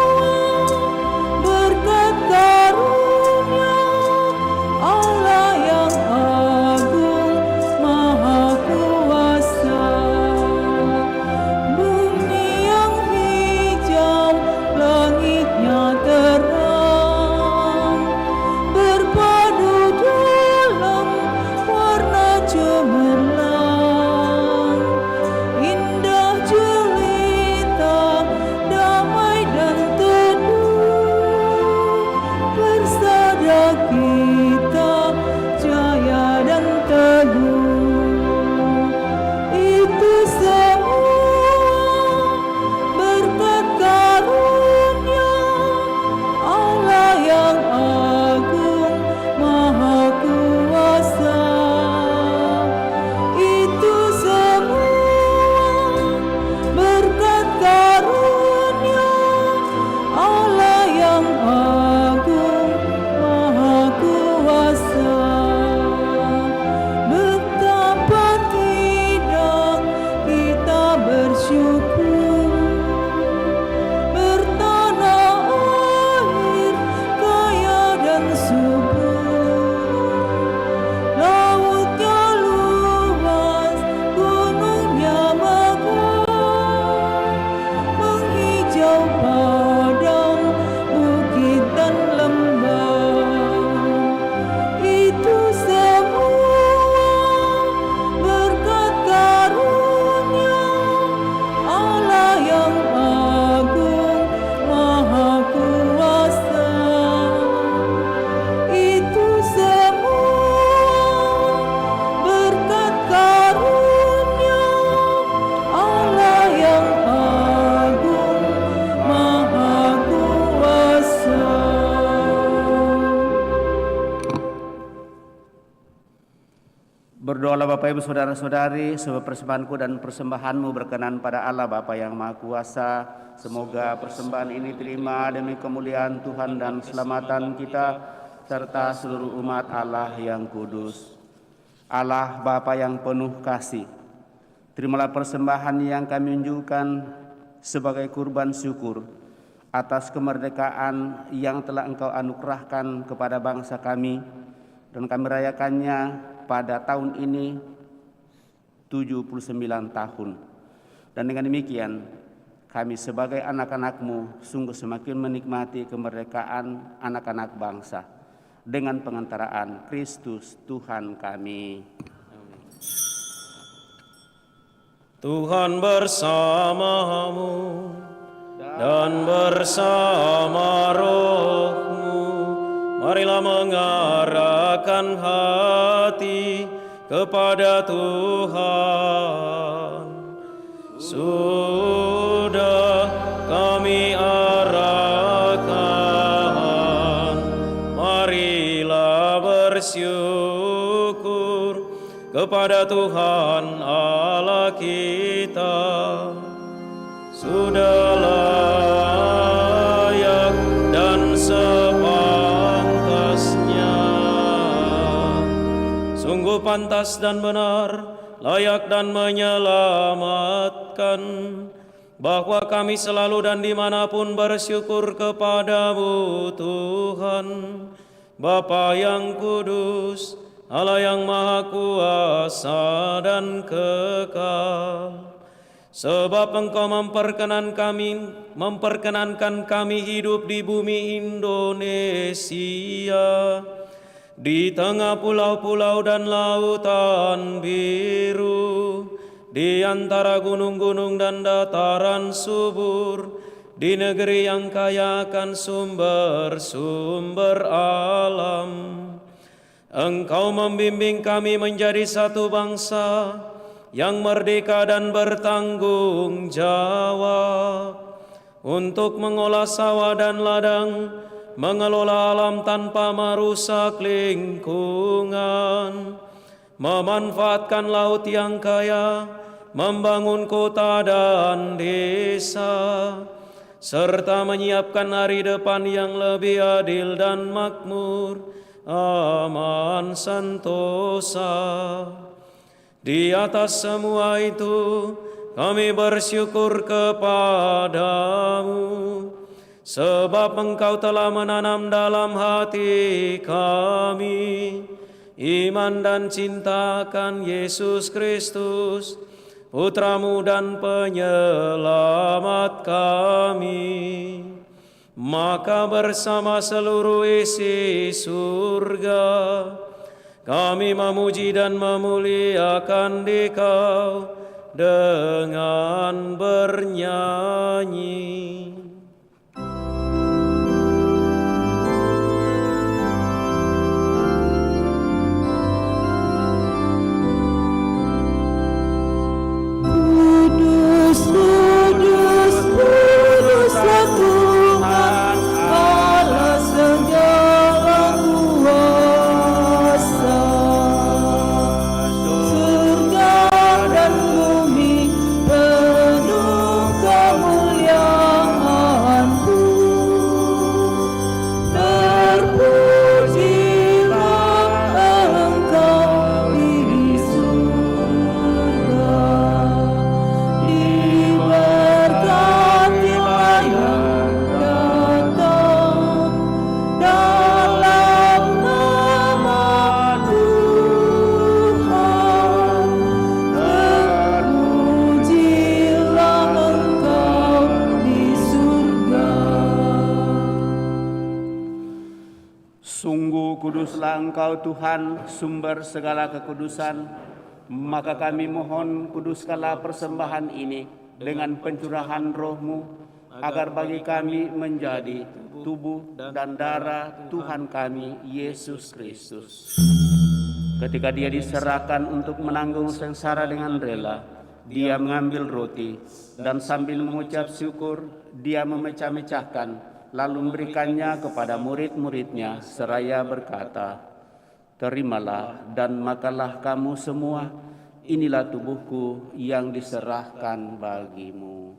berkat karunia Allah yang agung, Maha Kuasa. Bumi yang hijau, langitnya terang, berpadu dalam warna cemerlang. Indah jelita, damai dan teduh, bersada kita jaya dan teguh. Itu semua berkat karunia Allah yang agung, Maha Kuasa. Itu semua berkat karunia Allah yang agung, Maha Kuasa. Betapa tidak kita bersyukur, bertanah air kaya dan subur, lautnya luas, gunungnya megah, menghijau padang, bukit dan lembah. Itu semua berkat karunia Allah yang agung, Maha Kuasa. Itu semua berkat karunia Allah yang agung, Maha Kuasa. Berdoalah Bapak Ibu Saudara-saudari, sebab persembahanku dan persembahanmu berkenan pada Allah Bapa yang Maha Kuasa. Semoga persembahan ini terima demi kemuliaan Tuhan dan keselamatan kita, serta seluruh umat Allah yang kudus. Allah Bapa yang penuh kasih, terimalah persembahan yang kami unjukkan sebagai kurban syukur atas kemerdekaan yang telah Engkau anugerahkan kepada bangsa kami, dan kami rayakannya pada tahun ini 79 tahun. Dan dengan demikian kami sebagai anak-anak-Mu sungguh semakin menikmati kemerdekaan anak-anak bangsa. dengan pengantaraan Kristus Tuhan kami. Tuhan bersamamu dan bersama rohmu. Marilah mengarahkan hati kepada Tuhan. Sudah kami arahkan, marilah bersyukur kepada Tuhan Allah kita. Sudah layak dan sepantasnya, sungguh pantas dan benar, layak dan menyelamatkan, bahwa kami selalu dan dimanapun bersyukur kepadamu Tuhan, Bapa yang kudus, Allah yang maha kuasa dan kekal. Sebab Engkau memperkenankan kami hidup di bumi Indonesia, di tengah pulau-pulau dan lautan biru, di antara gunung-gunung dan dataran subur, di negeri yang kaya akan sumber-sumber alam. Engkau membimbing kami menjadi satu bangsa yang merdeka dan bertanggung jawab untuk mengolah sawah dan ladang, mengelola alam tanpa merusak lingkungan, memanfaatkan laut yang kaya, membangun kota dan desa, serta menyiapkan hari depan yang lebih adil dan makmur, aman, sentosa. Di atas semua itu, kami bersyukur kepadamu, sebab Engkau telah menanam dalam hati kami iman dan cinta akan Yesus Kristus, Putramu dan Penyelamat kami. Maka bersama seluruh isi surga, kami memuji dan memuliakan Dikau dengan bernyanyi. Kudus, kudus, kuduslah Tuhan, Allah segala kuasa. Surga dan bumi penuh kemuliaan-Mu. Terpujilah Engkau di surga. Diberkatilah yang datang dalam nama Tuhan. Terpujilah Engkau di surga. Sungguh kuduslah Engkau Tuhan, sumber segala kekudusan. Maka kami mohon, kuduskanlah persembahan ini dengan pencurahan Roh-Mu, agar bagi kami menjadi tubuh dan darah Tuhan kami, Yesus Kristus. Ketika Dia diserahkan untuk menanggung sengsara dengan rela, Dia mengambil roti, dan sambil mengucap syukur, Dia memecah-mecahkan, lalu memberikannya kepada murid-muridnya, seraya berkata, "Terimalah dan makanlah kamu semua, inilah tubuhku yang diserahkan bagimu."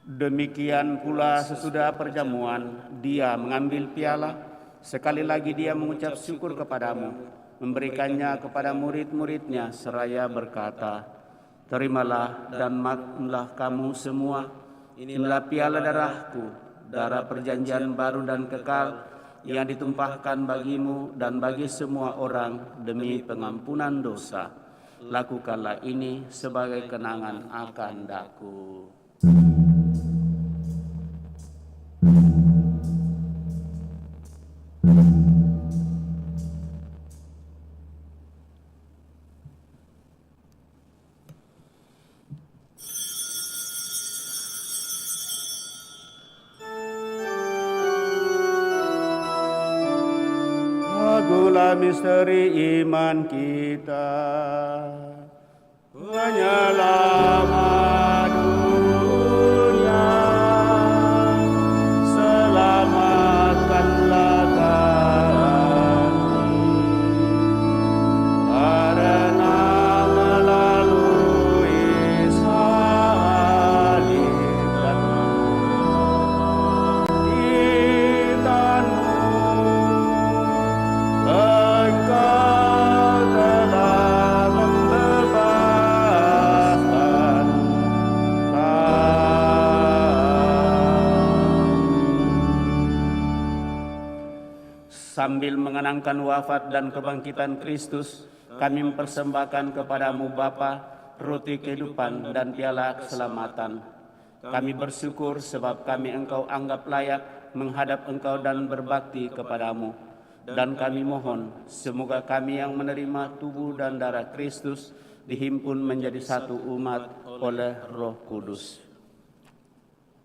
Demikian pula sesudah perjamuan, Dia mengambil piala. Sekali lagi Dia mengucap syukur kepadamu, memberikannya kepada murid-muridnya, seraya berkata, "Terimalah dan makanlah kamu semua, inilah piala darahku, darah perjanjian baru dan kekal yang ditumpahkan bagimu dan bagi semua orang demi pengampunan dosa. Lakukanlah ini sebagai kenangan akan daku. Lagulah misteri iman kita, penyelamat dunia, selamatkanlah kami, karena melalui salib Sambil mengenangkan wafat dan kebangkitan Kristus, kami mempersembahkan kepadamu Bapa, roti kehidupan dan piala keselamatan. Kami bersyukur sebab kami Engkau anggap layak menghadap Engkau dan berbakti kepadamu. Dan kami mohon, semoga kami yang menerima tubuh dan darah Kristus dihimpun menjadi satu umat oleh Roh Kudus.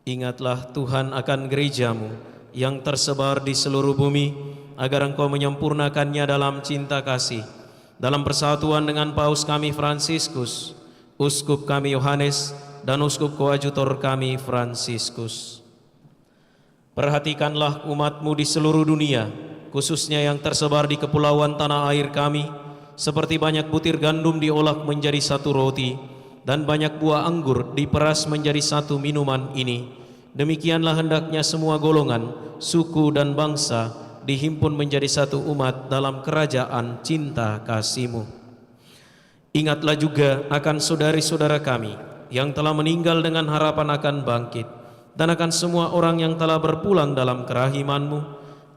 Ingatlah Tuhan akan gerejamu yang tersebar di seluruh bumi, agar Engkau menyempurnakannya dalam cinta kasih, dalam persatuan dengan Paus kami Fransiskus, Uskup kami Yohanes, dan Uskup Koadjutor kami Fransiskus. Perhatikanlah umat-Mu di seluruh dunia, khususnya yang tersebar di kepulauan tanah air kami, seperti banyak butir gandum diolah menjadi satu roti, dan banyak buah anggur diperas menjadi satu minuman ini. Demikianlah hendaknya semua golongan, suku dan bangsa dihimpun menjadi satu umat dalam kerajaan cinta kasih-Mu. Ingatlah juga akan saudari-saudara kami yang telah meninggal dengan harapan akan bangkit, dan akan semua orang yang telah berpulang dalam kerahiman-Mu,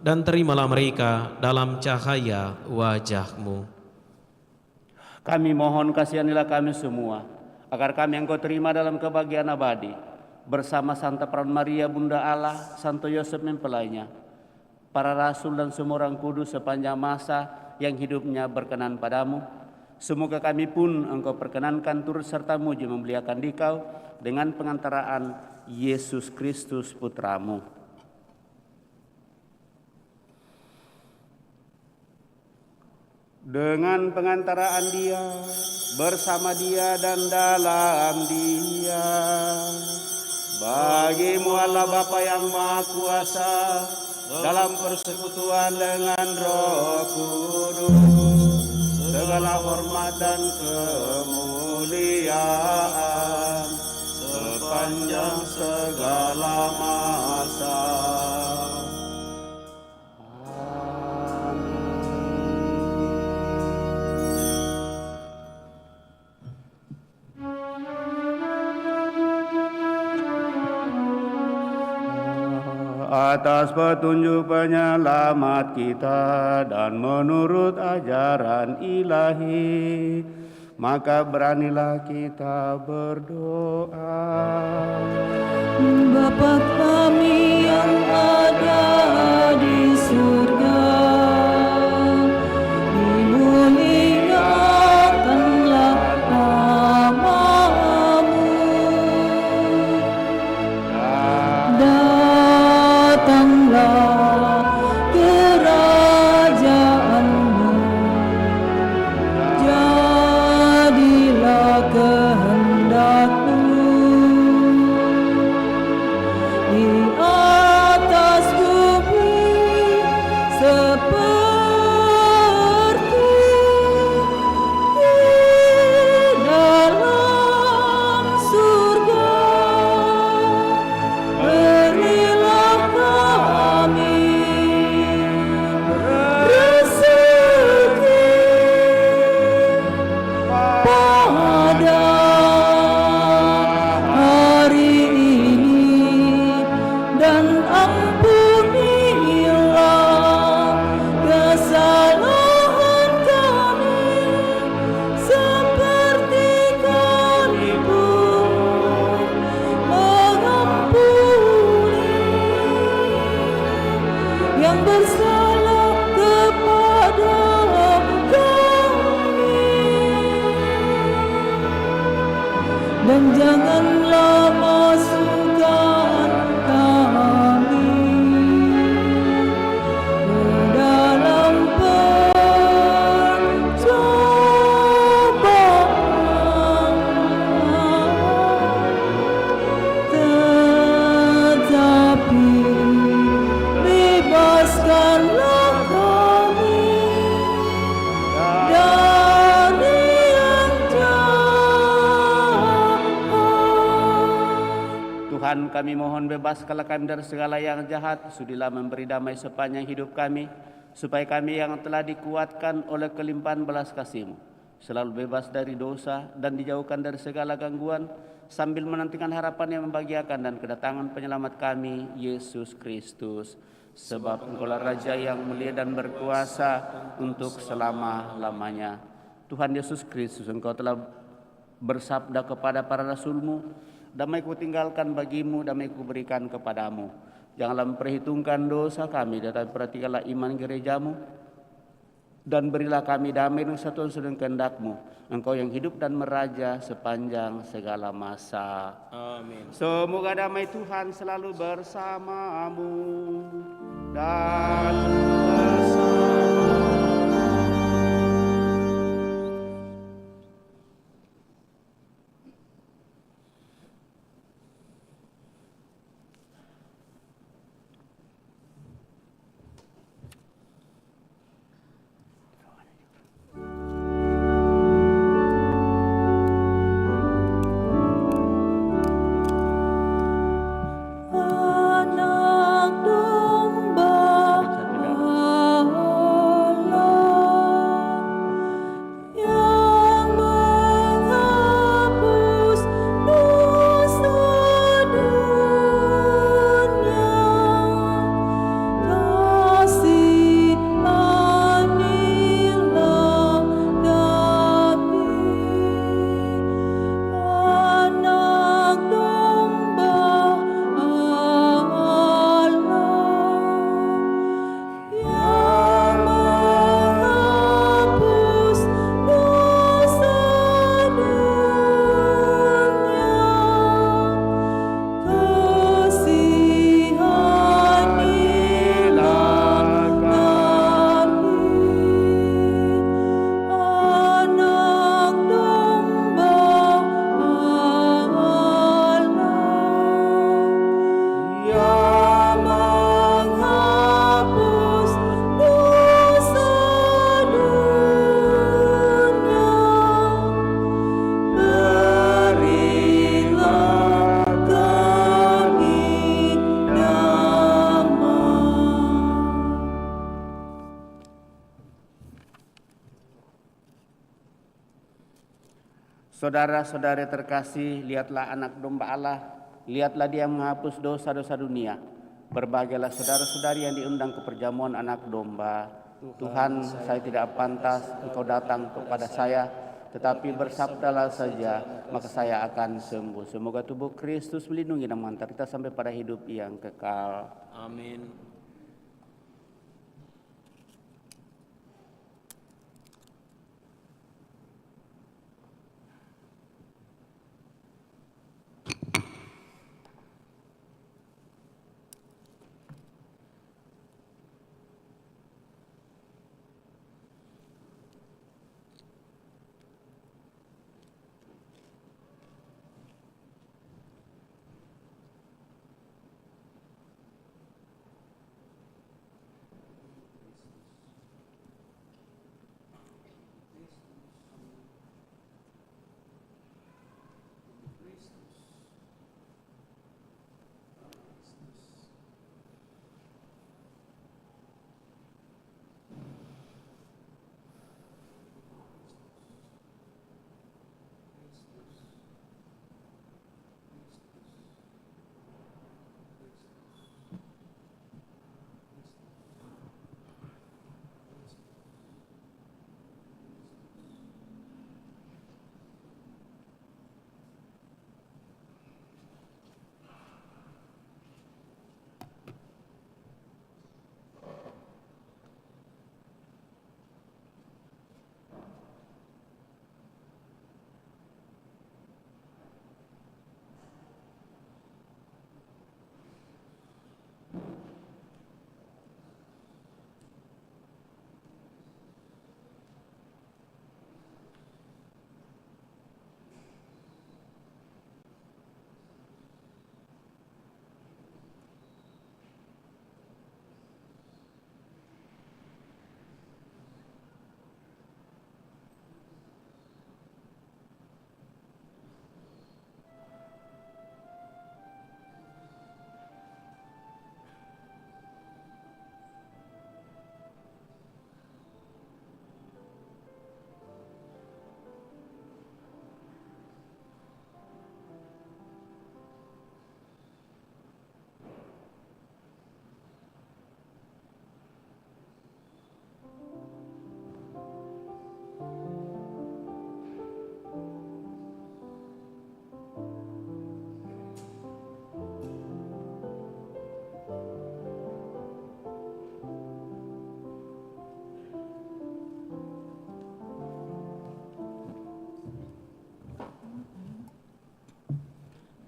dan terimalah mereka dalam cahaya wajah-Mu. Kami mohon kasihanilah kami semua, agar kami Engkau terima dalam kebahagiaan abadi, bersama Santa Peran Maria Bunda Allah, Santo Yosef mempelainya, para rasul dan semua orang kudus sepanjang masa yang hidupnya berkenan padamu. Semoga kami pun Engkau perkenankan turut serta muji memuliakan Dikau dengan pengantaraan Yesus Kristus Putramu. Dengan pengantaraan Dia, bersama Dia dan dalam Dia, bagi-Mu Allah Bapa yang Maha Kuasa, dalam persekutuan dengan Roh Kudus, segala hormat dan kemuliaan sepanjang segala masa. Atas petunjuk penyelamat kita dan menurut ajaran ilahi, maka beranilah kita berdoa. Bapa kami yang ada di surga, dimuliakanlah nama-Mu. Datanglah kerajaan-Mu, jadilah kehendak-Mu di atas bumi kami mohon bebaskanlah kami dari segala yang jahat, sudilah memberi damai sepanjang hidup kami, supaya kami yang telah dikuatkan oleh kelimpahan belas kasih-Mu selalu bebas dari dosa dan dijauhkan dari segala gangguan, sambil menantikan harapan yang membahagiakan dan kedatangan penyelamat kami, Yesus Kristus. Sebab Engkaulah Raja yang mulia dan berkuasa untuk selama-lamanya. Tuhan Yesus Kristus, Engkau telah bersabda kepada para rasul-Mu, damai ku tinggalkan bagimu, damai ku berikan kepadamu. Janganlah memperhitungkan dosa kami, tetapi perhatikanlah iman gereja-Mu, dan berilah kami damai dengan satu sedang kehendak-Mu. Engkau yang hidup dan meraja sepanjang segala masa. Amin. Semoga damai Tuhan selalu bersamamu dan Anak domba Allah yang menghapus dosa dunia, kasihanilah kami. Anak domba Allah yang menghapus dosa dunia, kasihanilah kami. Anak domba Allah yang menghapus dosa dunia, berilah kami damai. Saudara-saudari terkasih, lihatlah anak domba Allah, lihatlah dia menghapus dosa-dosa dunia. Berbahagialah saudara-saudari yang diundang ke perjamuan anak domba. Tuhan, saya tidak pantas Engkau datang kepada saya, tetapi bersabdalah saja, maka saya akan sembuh. Semoga tubuh Kristus melindungi dan mengantar kita sampai pada hidup yang kekal. Amin.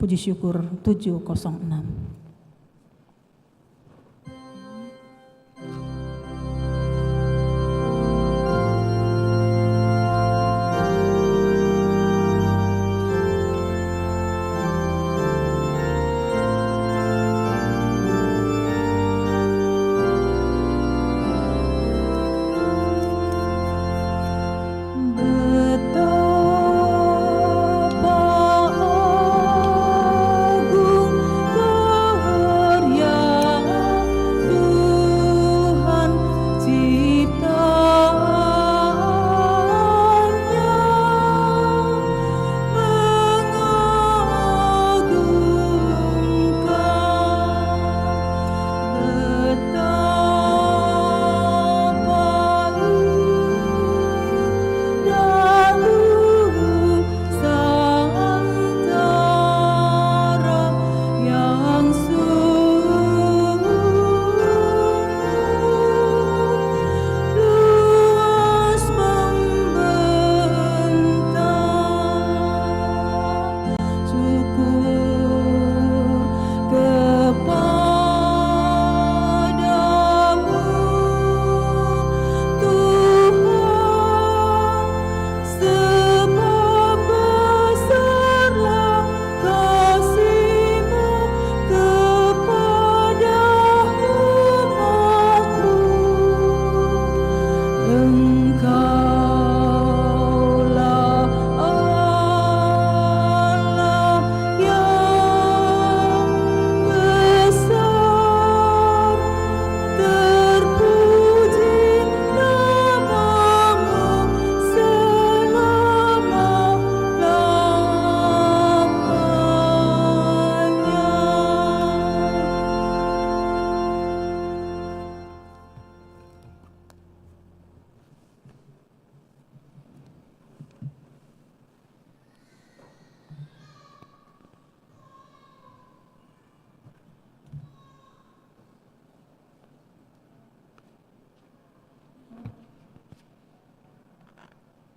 Puji syukur 706.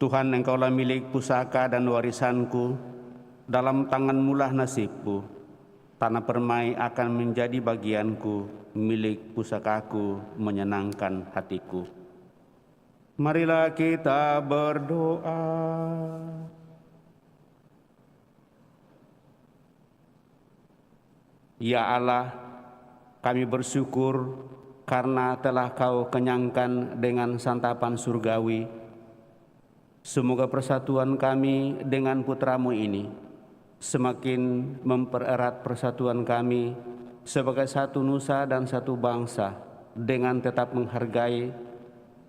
Tuhan, Engkaulah milik pusaka dan warisanku, dalam tangan-Mu lah nasibku. Tanah permai akan menjadi bagianku, milik pusakaku menyenangkan hatiku. Marilah kita berdoa. Ya Allah, kami bersyukur karena telah Kau kenyangkan dengan santapan surgawi. Semoga persatuan kami dengan putra-Mu ini semakin mempererat persatuan kami sebagai satu nusa dan satu bangsa dengan tetap menghargai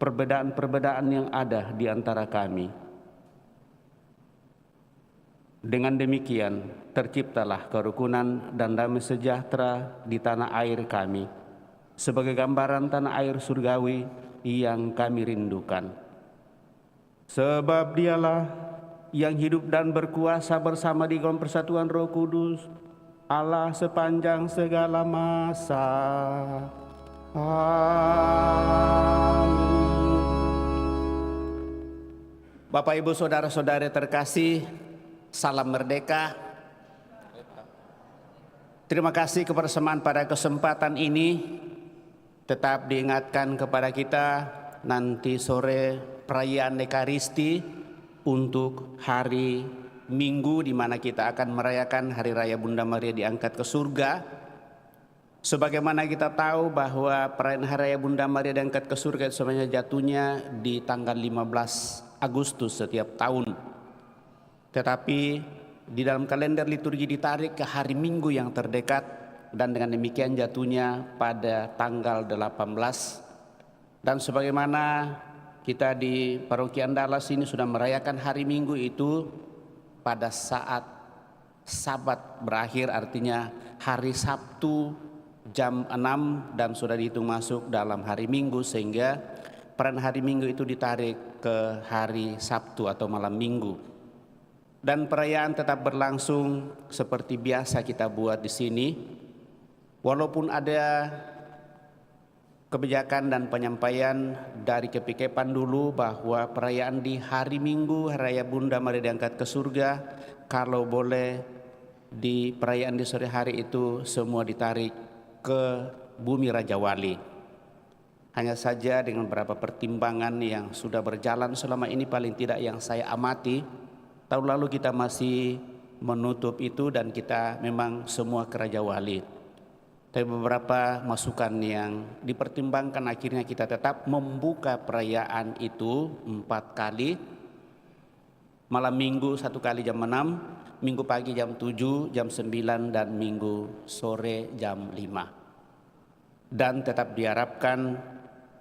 perbedaan-perbedaan yang ada di antara kami. Dengan demikian, terciptalah kerukunan dan damai sejahtera di tanah air kami sebagai gambaran tanah air surgawi yang kami rindukan. Sebab Dialah yang hidup dan berkuasa bersama di dalam persatuan Roh Kudus, Allah sepanjang segala masa. Amin. Bapak, Ibu, saudara-saudari terkasih, salam merdeka. Terima kasih kebersamaan pada kesempatan ini. Tetap diingatkan kepada kita nanti sore perayaan Ekaristi untuk hari Minggu di mana kita akan merayakan Hari Raya Bunda Maria diangkat ke surga. Sebagaimana kita tahu bahwa perayaan Hari Raya Bunda Maria diangkat ke surga itu sebenarnya jatuhnya di tanggal 15 Agustus setiap tahun. Tetapi di dalam kalender liturgi ditarik ke hari Minggu yang terdekat dan dengan demikian jatuhnya pada tanggal 18. Dan sebagaimana kita di Paroki Andalas ini sudah merayakan hari Minggu itu pada saat Sabat berakhir, artinya hari Sabtu jam 6 dan sudah dihitung masuk dalam hari Minggu, sehingga peran hari Minggu itu ditarik ke hari Sabtu atau malam Minggu. Dan perayaan tetap berlangsung seperti biasa kita buat di sini, walaupun ada kebijakan dan penyampaian dari Kepikepan dulu bahwa perayaan di hari Minggu Hari Raya Bunda Maria diangkat ke surga kalau boleh di perayaan di sore hari itu semua ditarik ke bumi Raja Wali. Hanya saja dengan beberapa pertimbangan yang sudah berjalan selama ini, paling tidak yang saya amati, tahun lalu kita masih menutup itu dan kita memang semua ke Raja Wali. Tapi beberapa masukan yang dipertimbangkan, akhirnya kita tetap membuka perayaan itu 4 kali. Malam minggu 1 kali jam 6, minggu pagi jam 7, jam 9, dan minggu sore jam 5. Dan tetap diharapkan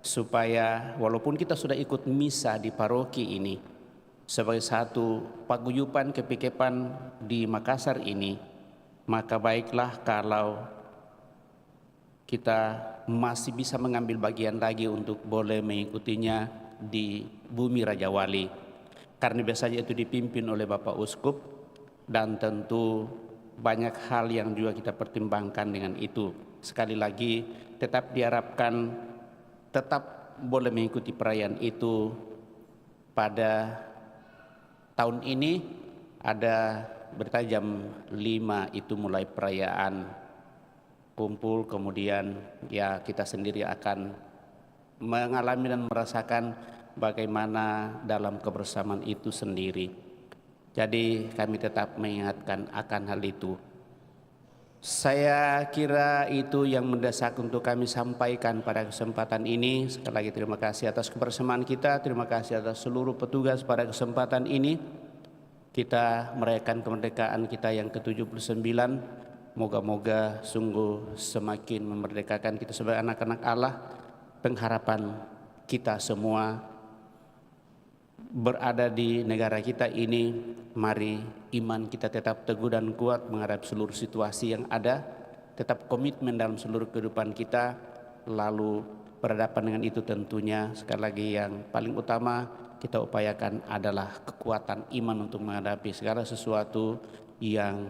supaya walaupun kita sudah ikut misa di paroki ini sebagai satu paguyuban kepikepan di Makassar ini, maka baiklah kalau kita masih bisa mengambil bagian lagi untuk boleh mengikutinya di bumi Raja Wali, karena biasanya itu dipimpin oleh Bapak Uskup, dan tentu banyak hal yang juga kita pertimbangkan dengan itu. Sekali lagi tetap diharapkan tetap boleh mengikuti perayaan itu. Pada tahun ini ada berita jam 5 itu mulai perayaan kumpul, kemudian ya kita sendiri akan mengalami dan merasakan bagaimana dalam kebersamaan itu sendiri. Jadi kami tetap mengingatkan akan hal itu. Saya kira itu yang mendesak untuk kami sampaikan pada kesempatan ini. Sekali lagi terima kasih atas kebersamaan kita, terima kasih atas seluruh petugas pada kesempatan ini. Kita merayakan kemerdekaan kita yang ke-79. Moga-moga sungguh semakin memerdekakan kita sebagai anak-anak Allah. Pengharapan kita semua berada di negara kita ini, mari iman kita tetap teguh dan kuat menghadapi seluruh situasi yang ada, tetap komitmen dalam seluruh kehidupan kita, lalu berhadapan dengan itu tentunya sekali lagi yang paling utama kita upayakan adalah kekuatan iman untuk menghadapi segala sesuatu yang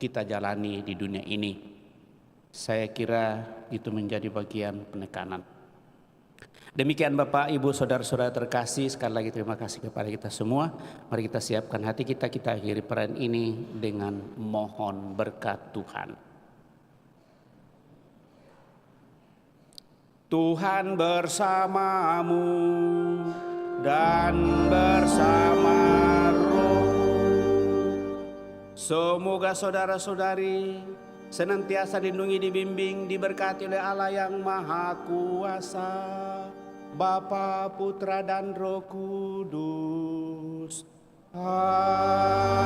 kita jalani di dunia ini. Saya kira itu menjadi bagian penekanan. Demikian Bapak, Ibu, Saudara-saudara terkasih, sekali lagi terima kasih kepada kita semua. Mari kita siapkan hati kita akhiri perayaan ini dengan mohon berkat Tuhan. Tuhan bersamamu dan bersama roh. Semoga saudara-saudari senantiasa dilindungi, dibimbing, diberkati oleh Allah yang Maha Kuasa, Bapa, Putra, dan Roh Kudus. Amin.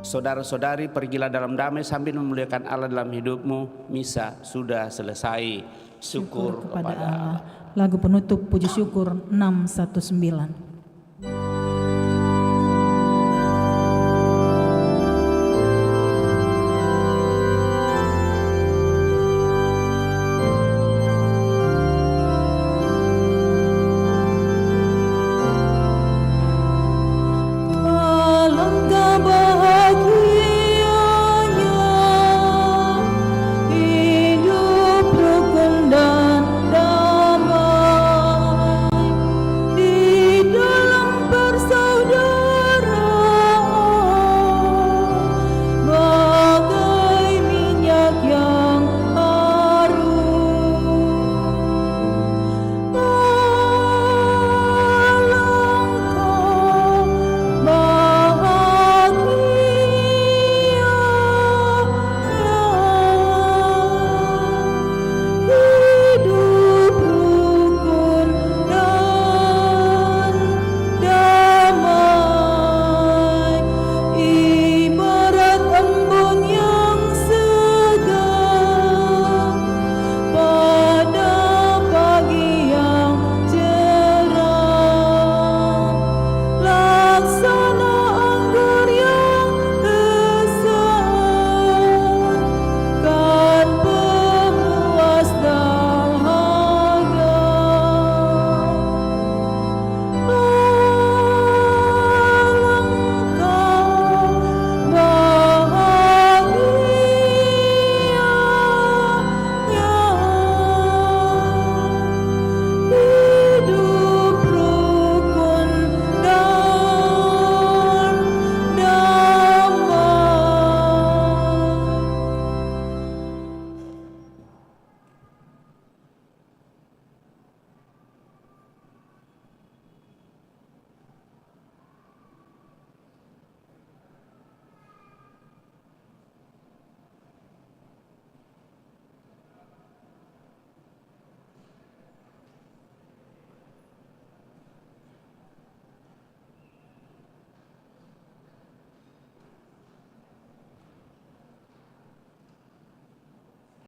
Saudara-saudari, pergilah dalam damai sambil memuliakan Allah dalam hidupmu. Misa sudah selesai. Syukur kepada Allah. Lagu penutup puji syukur 619.